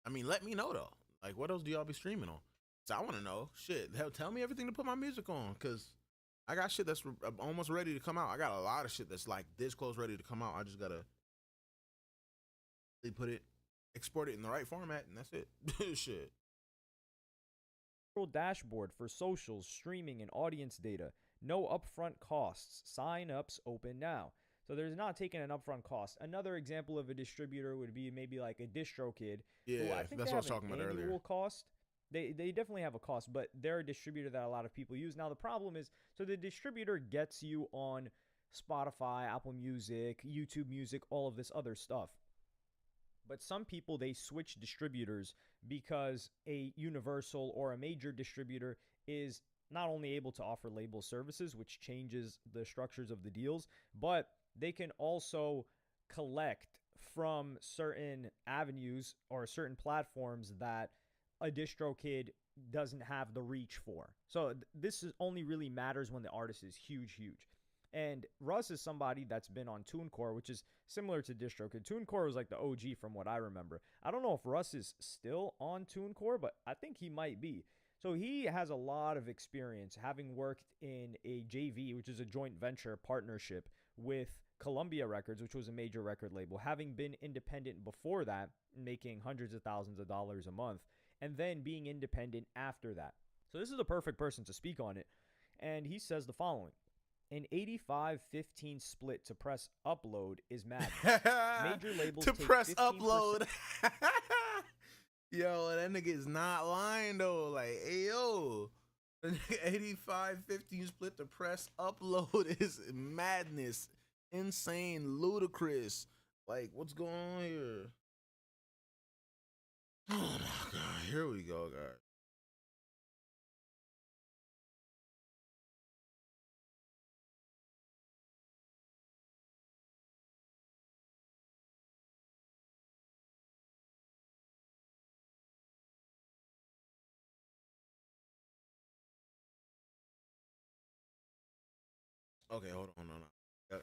I mean, let me know, though. Like, what else do y'all be streaming on? So I want to know. Shit. Hell, tell me everything to put my music on, because I got shit that's almost ready to come out. I got a lot of shit that's, like, this close ready to come out. I just got to put it, export it in the right format, and that's it. Shit. dashboard for socials, streaming, and audience data. No upfront costs. Sign-ups open now. So there's not taking an upfront cost. Another example of a distributor would be maybe like a DistroKid. Who Yeah, I think that's they what I was have an talking about annual earlier. cost. They definitely have a cost, but they're a distributor that a lot of people use. Now the problem is, so the distributor gets you on Spotify, Apple Music, YouTube Music, all of this other stuff. But some people, they switch distributors because a Universal or a major distributor is not only able to offer label services, which changes the structures of the deals, but they can also collect from certain avenues or certain platforms that a DistroKid doesn't have the reach for. So only really matters when the artist is huge, huge. And Russ is somebody that's been on TuneCore, which is similar to DistroKid. TuneCore was like the OG from what I remember. I don't know if Russ is still on TuneCore, but I think he might be. So he has a lot of experience having worked in a JV, which is a joint venture partnership with Columbia Records, which was a major record label, having been independent before that, making hundreds of thousands of dollars a month, and then being independent after that. So this is the perfect person to speak on it. And he says the following. An 85-15 split to press upload is madness. Major labels to take press 15%. upload. Yo, that nigga is not lying though. Like, hey, yo, 85-15 split to press upload is madness. Insane, ludicrous. Like, what's going on here? Oh my God, here we go, guys. Okay, hold on, no.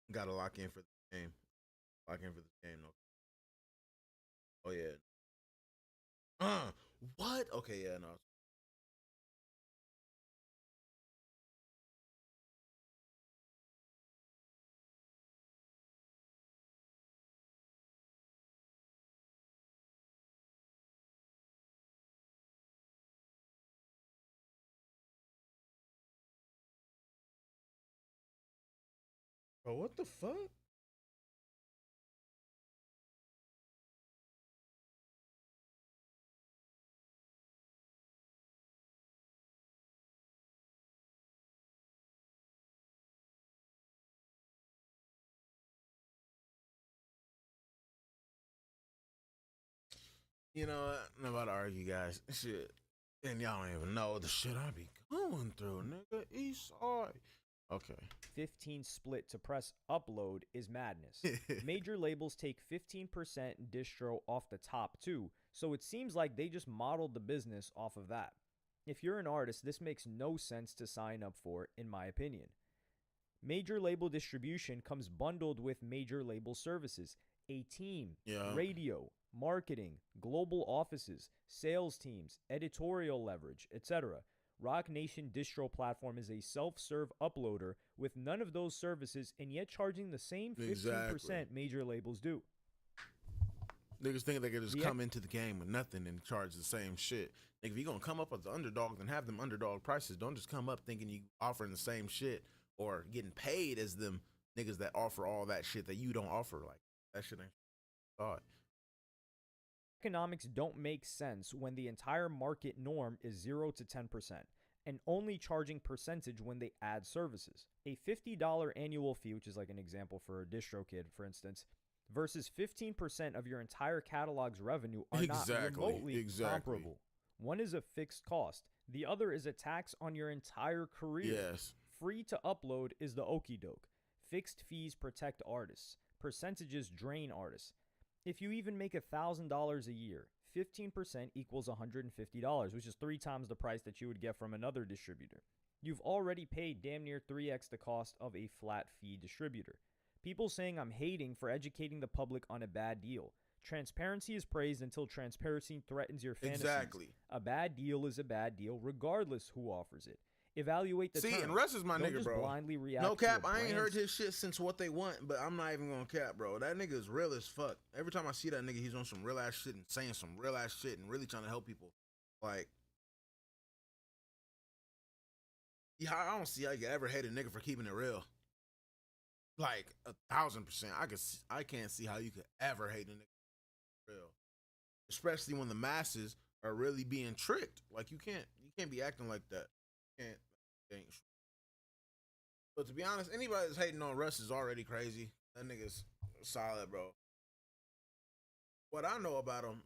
Gotta lock in for the game. Lock in for the game, no. Oh yeah. What? Okay, yeah, no. Bro, what the fuck? You know what? I'm about to argue, guys. Shit. And y'all don't even know the shit I be going through, nigga. East side. Okay. 15 split to press upload is madness. Major labels take 15% distro off the top too, so it seems like they just modeled the business off of that. If you're an artist, this makes no sense to sign up for, in my opinion. Major label distribution comes bundled with major label services, a team, radio, marketing, global offices, sales teams, editorial leverage, etc. Rock Nation distro platform is a self-serve uploader with none of those services and yet charging the same 15% major labels do. Niggas think they could just come into the game with nothing and charge the same shit. Like, if you're gonna come up as the underdog, then have them underdog prices. Don't just come up thinking you offering the same shit or getting paid as them niggas that offer all that shit that you don't offer. Like, that shit ain't thought. Economics don't make sense when the entire market norm is 0 to 10% and only charging percentage when they add services. A $50 annual fee, which is like an example for a DistroKid, for instance, versus 15% of your entire catalog's revenue are not remotely comparable. One is a fixed cost. The other is a tax on your entire career. Yes. Free to upload is the okie doke. Fixed fees protect artists. Percentages drain artists. If you even make $1,000 a year, 15% equals $150, which is 3 times the price that you would get from another distributor. You've already paid damn near 3x the cost of a flat fee distributor. People saying I'm hating for educating the public on a bad deal. Transparency is praised until transparency threatens your fantasies. Exactly. A bad deal is a bad deal regardless who offers it. Evaluate the terms. And Russ is my Don't nigga, just bro. blindly react no cap, to a I ain't brand's heard his shit since What They Want, but I'm not even gonna cap, bro. That nigga is real as fuck. Every time I see that nigga, he's on some real ass shit and saying some real ass shit and really trying to help people. Like, yeah, I don't see how you could ever hate a nigga for keeping it real. Like 1,000%. I can't see how you could ever hate a nigga for real. Especially when the masses are really being tricked. Like you can't be acting like that. You can't. But to be honest, anybody that's hating on Russ is already crazy. That nigga's solid, bro. What I know about him,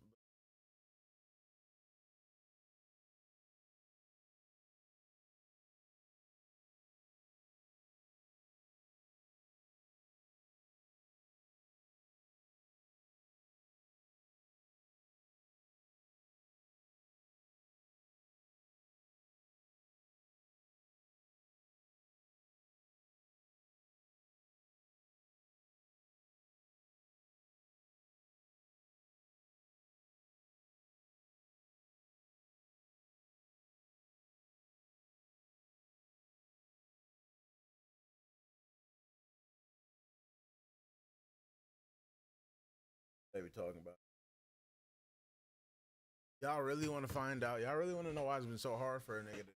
they be talking about. Y'all really want to find out? Y'all really want to know why it's been so hard for a nigga to,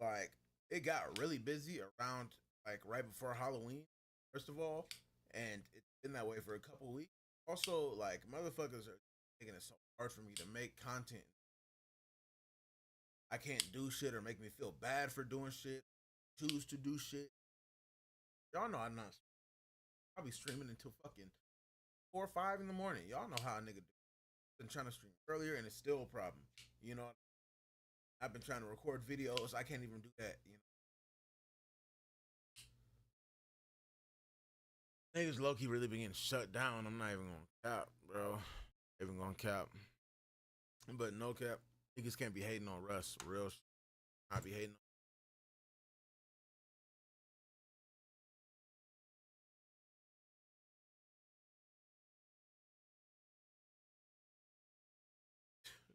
like, it got really busy around, like, right before Halloween, first of all, and it's been that way for a couple weeks. Also, like, motherfuckers are making it so hard for me to make content. I can't do shit or make me feel bad for doing shit, choose to do shit. Y'all know I'm not. I'll be streaming until fucking 4 or 5 in the morning. Y'all know how a nigga do. Been trying to stream earlier and it's still a problem. You know, I've been trying to record videos. I can't even do that. You know, niggas low key really been getting shut down. I'm not even gonna cap, bro. Even gonna cap, but no cap. Niggas can't be hating on Russ. Real, not be hating.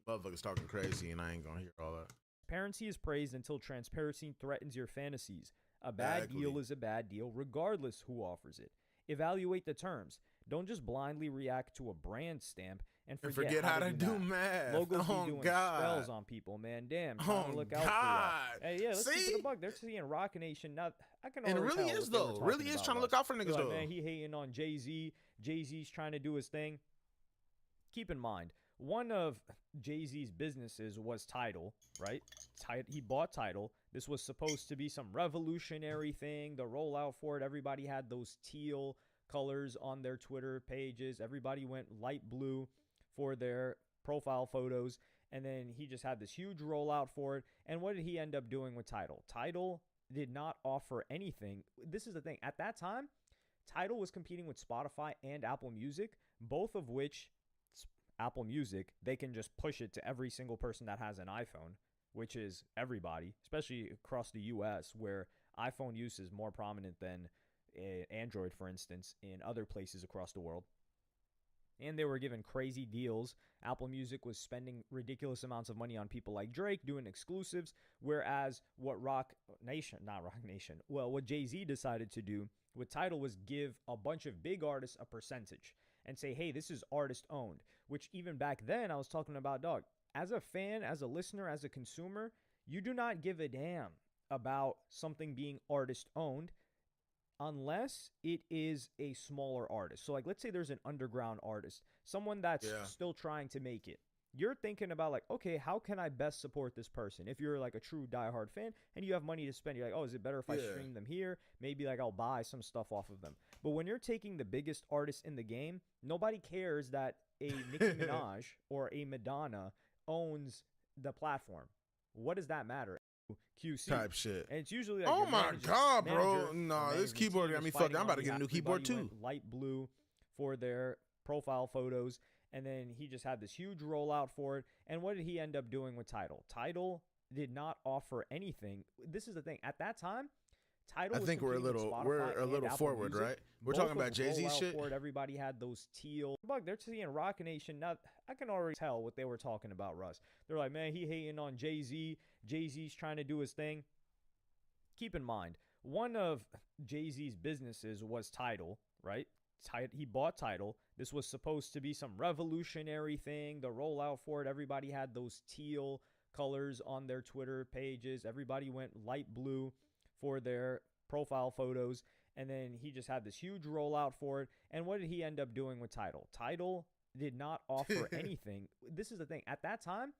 Motherfuckers talking crazy, and I ain't gonna hear all that. Transparency is praised until transparency threatens your fantasies. A bad deal is a bad deal, regardless who offers it. Evaluate the terms. Don't just blindly react to a brand stamp and forget how to do math. Logos be doing spells on people, man. Damn, trying to look out for y'all. Hey, yeah, let's keep it a buck. They're seeing Rock Nation. Not, I can already and it really tell is though. Really is trying to look out for niggas though. Man, he hating on Jay-Z. Jay-Z's trying to do his thing. Keep in mind, one of Jay-Z's businesses was Tidal, right? He bought Tidal. This was supposed to be some revolutionary thing. The rollout for it, everybody had those teal colors on their Twitter pages. Everybody went light blue for their profile photos. And then he just had this huge rollout for it. And what did he end up doing with Tidal? Tidal did not offer anything. This is the thing. At that time, Tidal was competing with Spotify and Apple Music, both of which Apple Music, they can just push it to every single person that has an iPhone, which is everybody, especially across the US, where iPhone use is more prominent than Android, for instance, in other places across the world. And they were given crazy deals. Apple Music was spending ridiculous amounts of money on people like Drake doing exclusives, whereas what what Jay-Z decided to do with Tidal was give a bunch of big artists a percentage and say, hey, this is artist owned, which even back then I was talking about, dog, as a fan, as a listener, as a consumer, you do not give a damn about something being artist owned unless it is a smaller artist. So like, let's say there's an underground artist, someone that's still trying to make it. You're thinking about like, okay, how can I best support this person? If you're like a true diehard fan and you have money to spend, you're like, oh, is it better if I stream them here? Maybe like I'll buy some stuff off of them. But when you're taking the biggest artist in the game, nobody cares that a Nicki Minaj or a Madonna owns the platform. What does that matter? QC type shit. And it's usually like, oh my god, bro. No, this keyboard got me fucked. I'm about to get a new keyboard too. Light blue for their profile photos. And then he just had this huge rollout for it. And what did he end up doing with Tidal? Tidal did not offer anything. This is the thing. At that time, Tidal. I think we're a little forward, Music. right? We're talking about Jay-Z shit. For it, everybody had those teal. They're seeing Rock Nation. Now, I can already tell what they were talking about, Russ. They're like, man, he hating on Jay-Z. Jay-Z's trying to do his thing. Keep in mind, one of Jay-Z's businesses was Tidal, right? he bought Tidal. This was supposed to be some revolutionary thing. The rollout for it, everybody had those teal colors on their Twitter pages. Everybody went light blue for their profile photos. And then he just had this huge rollout for it. And what did he end up doing with Tidal? Tidal did not offer anything. This is the thing. At that time,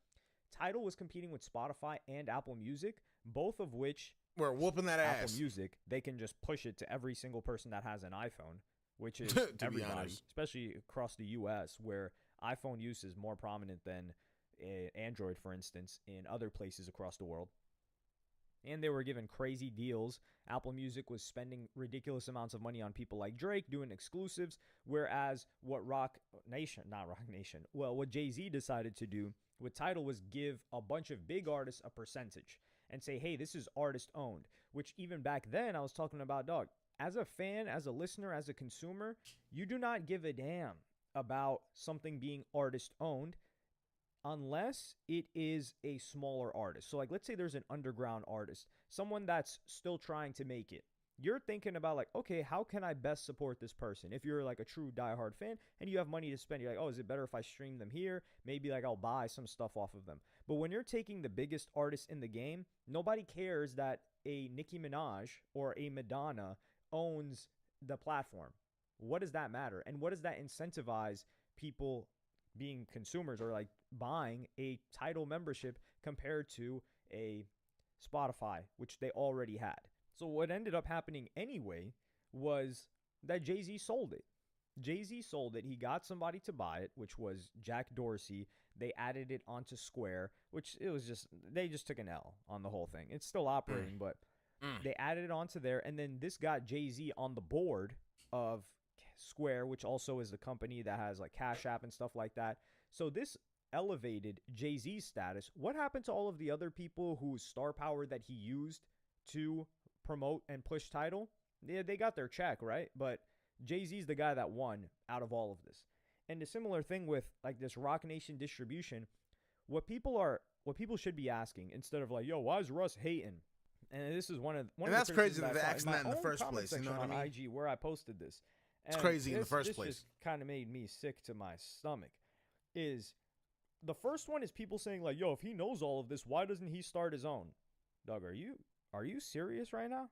Tidal was competing with Spotify and Apple Music, both of which we're whooping that ass. Apple Music, they can just push it to every single person that has an iPhone, which is everybody, especially across the U.S., where iPhone use is more prominent than Android, for instance, in other places across the world. And they were given crazy deals. Apple Music was spending ridiculous amounts of money on people like Drake doing exclusives, whereas what what Jay-Z decided to do with Tidal was give a bunch of big artists a percentage and say, hey, this is artist owned, which even back then I was talking about, dog, as a fan, as a listener, as a consumer, you do not give a damn about something being artist owned unless it is a smaller artist. So like, let's say there's an underground artist, someone that's still trying to make it. You're thinking about like, okay, how can I best support this person? If you're like a true diehard fan and you have money to spend, you're like, oh, is it better if I stream them here? Maybe like I'll buy some stuff off of them. But when you're taking the biggest artist in the game, nobody cares that a Nicki Minaj or a Madonna owns the platform. What does that matter? And what does that incentivize people being consumers or like buying a Tidal membership compared to a Spotify, which they already had? So what ended up happening anyway was that Jay-Z sold it. Jay-Z sold it. He got somebody to buy it, which was Jack Dorsey. They added it onto Square, which it was just, they just took an L on the whole thing. It's still operating, but they added it onto there. And then this got Jay-Z on the board of Square, which also is the company that has like Cash App and stuff like that. So this elevated Jay-Z's status. What happened to all of the other people whose star power that he used to promote and push Tidal? Yeah, they got their check, right? But Jay-Z's the guy that won out of all of this. And a similar thing with like this Rock Nation distribution, what people should be asking instead of like, yo, why is Russ hating? And this is one of that's crazy that they're asking that in the first place. You know what I mean? On IG where I posted this. It's crazy in the first place. This just kind of made me sick to my stomach. Is the first one is people saying like, yo, if he knows all of this, why doesn't he start his own? Doug, are you serious right now?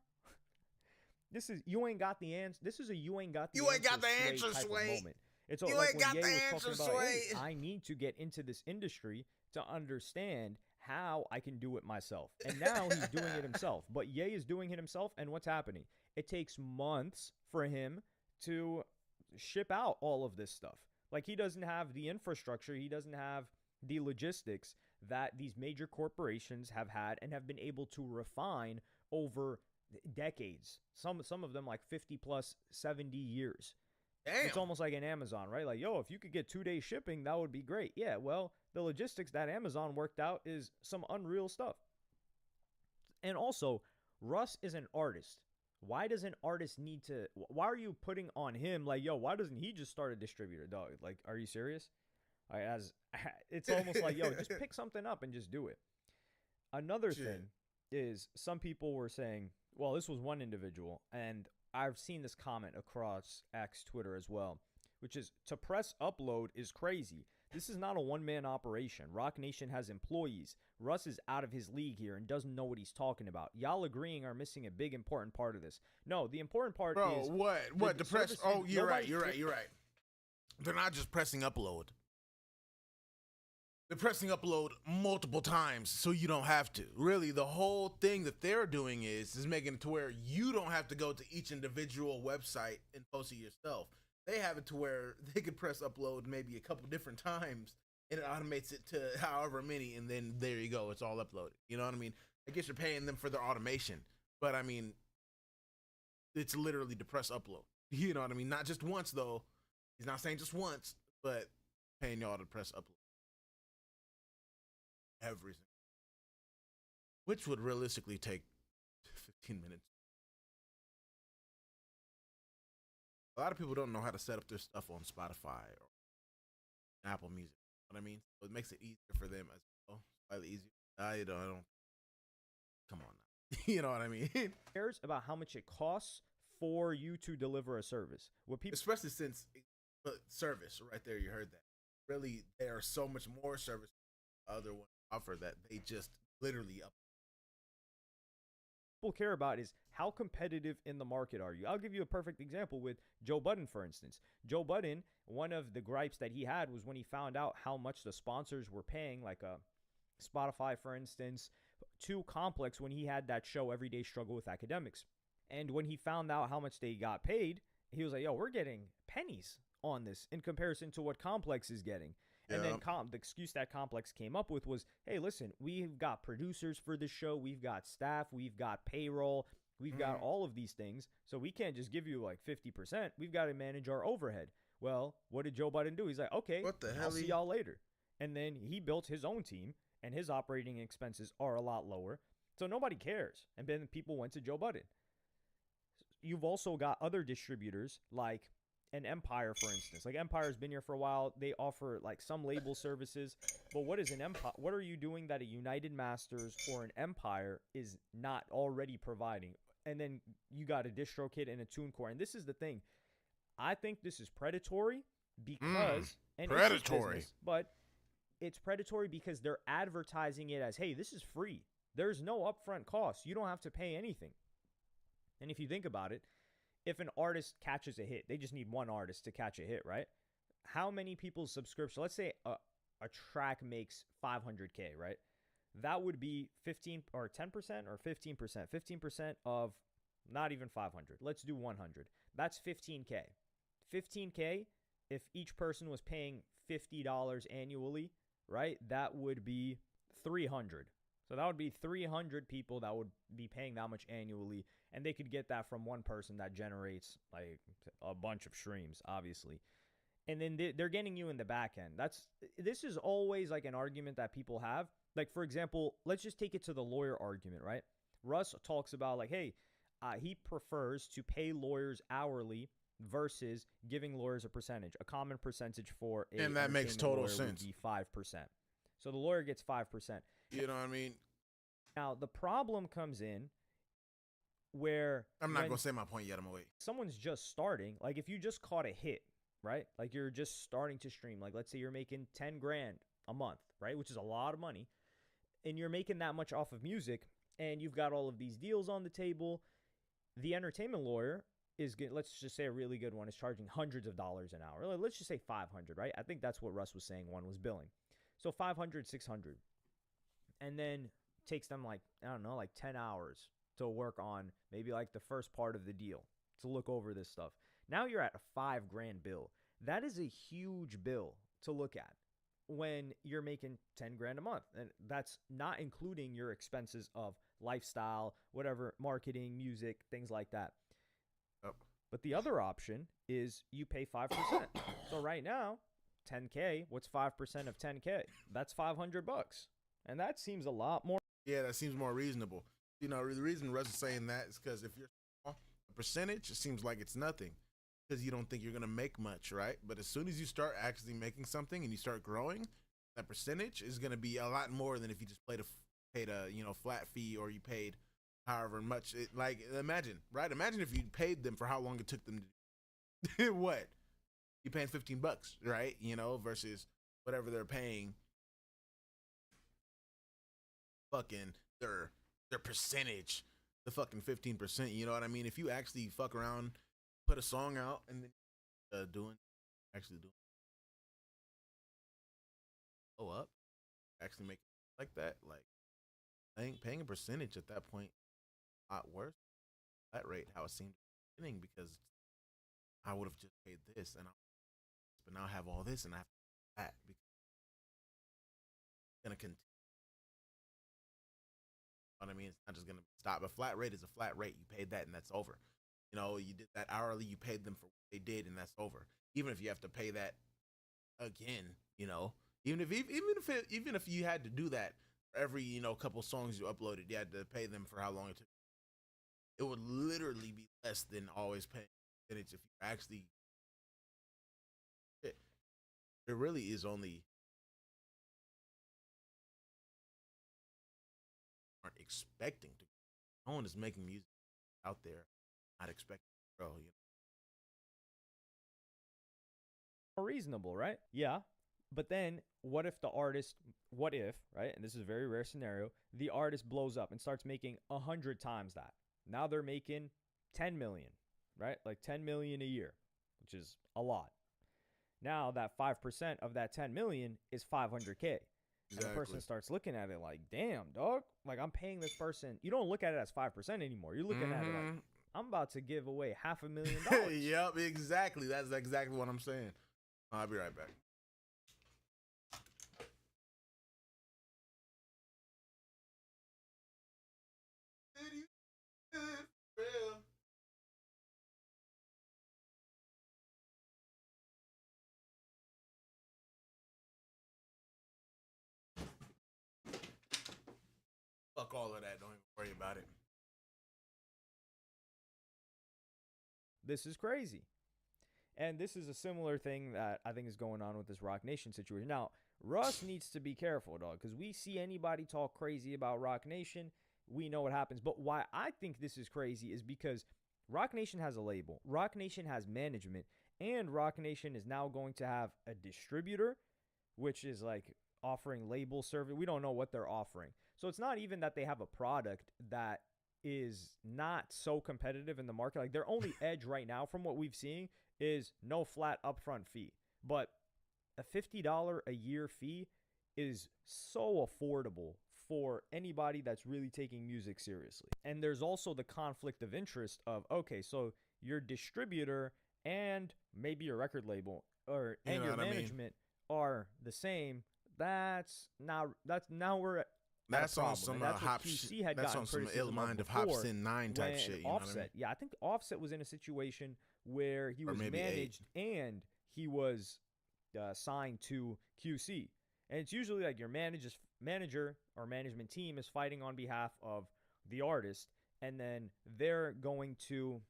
This is you ain't got the answer. This is a you ain't got the answer sway moment. It's you like ain't got the answer sway. Hey, I need to get into this industry to understand how I can do it myself. And now he's doing it himself. But Ye is doing it himself, and what's happening? It takes months for him to ship out all of this stuff. Like, he doesn't have the infrastructure, he doesn't have the logistics that these major corporations have had and have been able to refine over decades. Some of them like 50 plus 70 years. Damn. It's almost like an Amazon, right? Like, yo, if you could get 2-day shipping, that would be great. Yeah, well, the logistics that Amazon worked out is some unreal stuff. And also, Russ is an artist. Why does an artist need to, why are you putting on him like, yo, why doesn't he just start a distributor, dog? Like, are you serious? It's almost like, yo, just pick something up and just do it. Another thing is some people were saying, well, this was one individual, and I've seen this comment across X, Twitter as well, which is, to press upload is crazy. This is not a one-man operation. Rock Nation has employees. Russ is out of his league here and doesn't know what he's talking about. Y'all agreeing are missing a big important part of this. No, the important part is... Bro, what? The press... Oh, you're right. They're not just pressing upload. They're pressing upload multiple times so you don't have to. Really, the whole thing that they're doing is making it to where you don't have to go to each individual website and post it yourself. They have it to where they could press upload maybe a couple different times and it automates it to however many, and then there you go, it's all uploaded. You know what I mean? I guess you're paying them for their automation, but I mean, it's literally to press upload. You know what I mean? Not just once, though. He's not saying just once, but paying y'all to press upload. Everything. Which would realistically take 15 minutes. A lot of people don't know how to set up their stuff on Spotify or Apple Music. You know what I mean? So it makes it easier for them as well. Slightly easier. I don't. Come on now. You know what I mean? Cares about how much it costs for you to deliver a service. What people, especially since service right there, you heard that. Really, there are so much more service other ones offer that they just literally up. people care about is how competitive in the market are you. I'll give you a perfect example with Joe Budden, for instance. Joe Budden, one of the gripes that he had was when he found out how much the sponsors were paying, like Spotify, for instance, to Complex when he had that show, Everyday Struggle with Academics. And when he found out how much they got paid, he was like, yo, we're getting pennies on this in comparison to what Complex is getting. And then the excuse that Complex came up with was, hey, listen, we've got producers for this show. We've got staff. We've got payroll. We've got all of these things. So we can't just give you like 50%. We've got to manage our overhead. Well, what did Joe Budden do? He's like, okay, what the hell? I'll see y'all later. And then he built his own team, and his operating expenses are a lot lower. So nobody cares. And then people went to Joe Budden. You've also got other distributors like an Empire, for instance. Like Empire's been here for a while. They offer like some label services, but what is an Empire? What are you doing that a United Masters or an Empire is not already providing? And then you got a DistroKid and a TuneCore. And this is the thing. I think this is predatory because and predatory, business, but it's predatory because they're advertising it as, hey, this is free. There's no upfront cost. You don't have to pay anything. And if you think about it, if an artist catches a hit, they just need one artist to catch a hit, right? How many people's subscription, let's say a track makes 500K, right? That would be 15 or 10% or 15%. 15% of not even 500. Let's do 100. That's 15K. 15K, if each person was paying $50 annually, right? That would be 300. So that would be 300 people that would be paying that much annually, and they could get that from one person that generates like a bunch of streams, obviously. And then they're getting you in the back end. This is always like an argument that people have. Like, for example, let's just take it to the lawyer argument, right? Russ talks about like, hey, he prefers to pay lawyers hourly versus giving lawyers a percentage. A common percentage for a and that makes total sense. Would be 5%. So the lawyer gets 5%. You know what I mean? Now, the problem comes in where I'm not going to say my point yet. I'm going to wait. Someone's just starting. Like, if you just caught a hit, right? Like, you're just starting to stream. Like, let's say you're making 10 grand a month, right? Which is a lot of money. And you're making that much off of music, and you've got all of these deals on the table. The entertainment lawyer is good. Let's just say a really good one is charging hundreds of dollars an hour. Let's just say 500, right? I think that's what Russ was saying one was billing. So 500, 600. And then takes them like, I don't know, like 10 hours to work on maybe like the first part of the deal to look over this stuff. Now you're at a $5 grand bill. That is a huge bill to look at when you're making 10 grand a month. And that's not including your expenses of lifestyle, whatever, marketing, music, things like that. Yep. But the other option is you pay 5%. So right now, 10K, what's 5% of 10K? That's $500. And that seems a lot more. Yeah, that seems more reasonable. You know, the reason Russ is saying that is because if you're small, a percentage, it seems like it's nothing because you don't think you're going to make much, right? But as soon as you start actually making something and you start growing, that percentage is going to be a lot more than if you just paid a flat fee or you paid however much. Like, imagine, right? Imagine if you paid them for how long it took them to do what? You're paying $15, right? You know, versus whatever they're paying fucking their percentage, the fucking 15%, you know what I mean? If you actually fuck around, put a song out and then go up, actually make it like that, like paying a percentage at that point a lot worse. That rate how it seemed at the beginning, because I would have just paid this but now I have all this and I have that because it's gonna continue. You know what I mean? It's not just gonna stop. A flat rate is a flat rate. You paid that and that's over. You know, you did that hourly, you paid them for what they did and that's over. Even if you have to pay that again, you know, even if you had to do that for every, you know, couple songs you uploaded, you had to pay them for how long it took. It would literally be less than always paying percentage if you actually. It really is only aren't expecting to. No one is making music out there not expecting. bro. More reasonable, right? Yeah. But then what if, right? And this is a very rare scenario, the artist blows up and starts making 100 times that. Now they're making 10 million, right? Like 10 million a year, which is a lot. Now that 5% of that 10 million is 500K. And the person starts looking at it like, damn, dog. Like, I'm paying this person. You don't look at it as 5% anymore. You're looking at it like, I'm about to give away $500,000. Yep, exactly. That's exactly what I'm saying. I'll be right back. Fuck all of that. Don't even worry about it. This is crazy. And this is a similar thing that I think is going on with this Rock Nation situation. Now, Russ needs to be careful, dog, because we see anybody talk crazy about Rock Nation, we know what happens. But why I think this is crazy is because Rock Nation has a label, Rock Nation has management, and Rock Nation is now going to have a distributor, which is like offering label service. We don't know what they're offering. So it's not even that they have a product that is not so competitive in the market. Like, their only edge right now from what we've seen is no flat upfront fee. But a $50 a year fee is so affordable for anybody that's really taking music seriously. And there's also the conflict of interest of, okay, so your distributor and maybe your record label and your management are the same. That's now we're at that's on some QC had that's on some ill mind of Hopsin 9 type shit. You know Offset, what I mean? Yeah, I think Offset was in a situation where he was managed 8. And he was signed to QC. And it's usually like your manager or management team is fighting on behalf of the artist, and then they're going to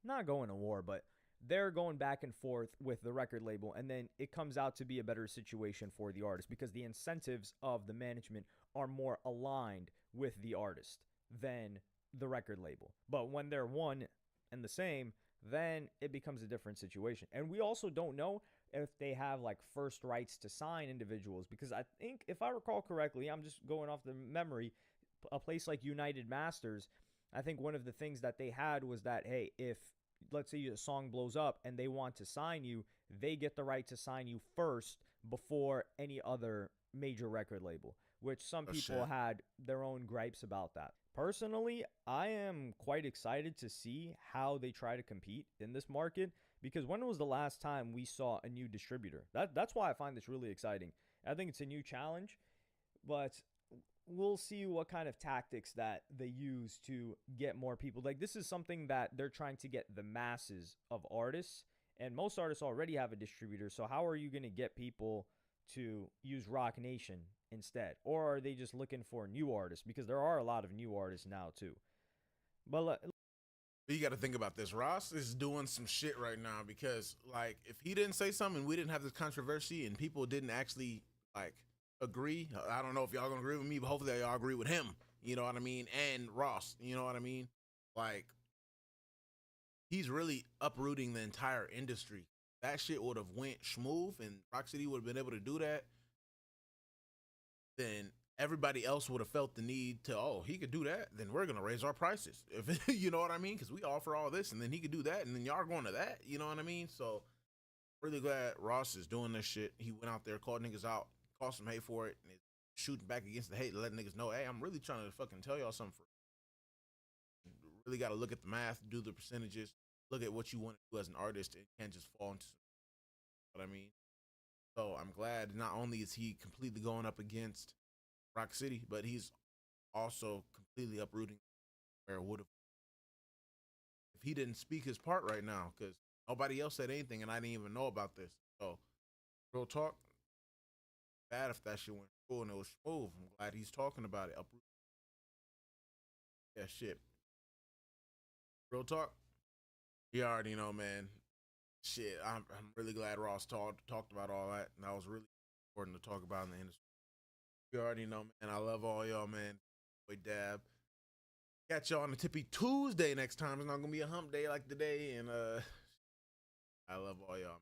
not going to war, but they're going back and forth with the record label, and then it comes out to be a better situation for the artist because the incentives of the management are more aligned with the artist than the record label. But when they're one and the same, then it becomes a different situation. And we also don't know if they have like first rights to sign individuals, because I think, if I recall correctly, I'm just going off the memory, a place like United Masters, I think one of the things that they had was that, hey, if let's say a song blows up and they want to sign you, they get the right to sign you first before any other major record label, which some people had their own gripes about that. Personally, I am quite excited to see how they try to compete in this market, because when was the last time we saw a new distributor? That's why I find this really exciting. I think it's a new challenge, but we'll see what kind of tactics that they use to get more people. Like, this is something that they're trying to get the masses of artists, and most artists already have a distributor. So how are you going to get people to use Rock Nation instead? Or are they just looking for new artists? Because there are a lot of new artists now too. But you got to think about this. Ross is doing some shit right now, because like, if he didn't say something, we didn't have this controversy and people didn't actually like agree. I don't know if y'all gonna agree with me, but hopefully y'all agree with him. You know what I mean? And Ross, you know what I mean? Like, he's really uprooting the entire industry. That shit would have went smooth and Rock City would have been able to do that. Then everybody else would have felt the need to, oh, he could do that, then we're gonna raise our prices. If you know what I mean? Because we offer all this, and then he could do that, and then y'all are going to that. You know what I mean? So really glad Ross is doing this shit. He went out there, called niggas out, called some hate for it, and is shooting back against the hate, letting niggas know, hey, I'm really trying to fucking tell y'all something. Really got to look at the math, do the percentages, look at what you want to do as an artist, and can't just fall into what I mean. So I'm glad not only is he completely going up against Rock City, but he's also completely uprooting where it would have if he didn't speak his part right now, because nobody else said anything and I didn't even know about this. So real talk, bad if that shit went cool and it was smooth. I'm glad he's talking about it. Yeah, shit. Real talk. You already know, man. Shit, I'm really glad Ross talked about all that, and that was really important to talk about in the industry. You already know, man. I love all y'all, man. Boy Dab. Catch y'all on a Tippy Tuesday next time. It's not gonna be a hump day like today. And I love all y'all.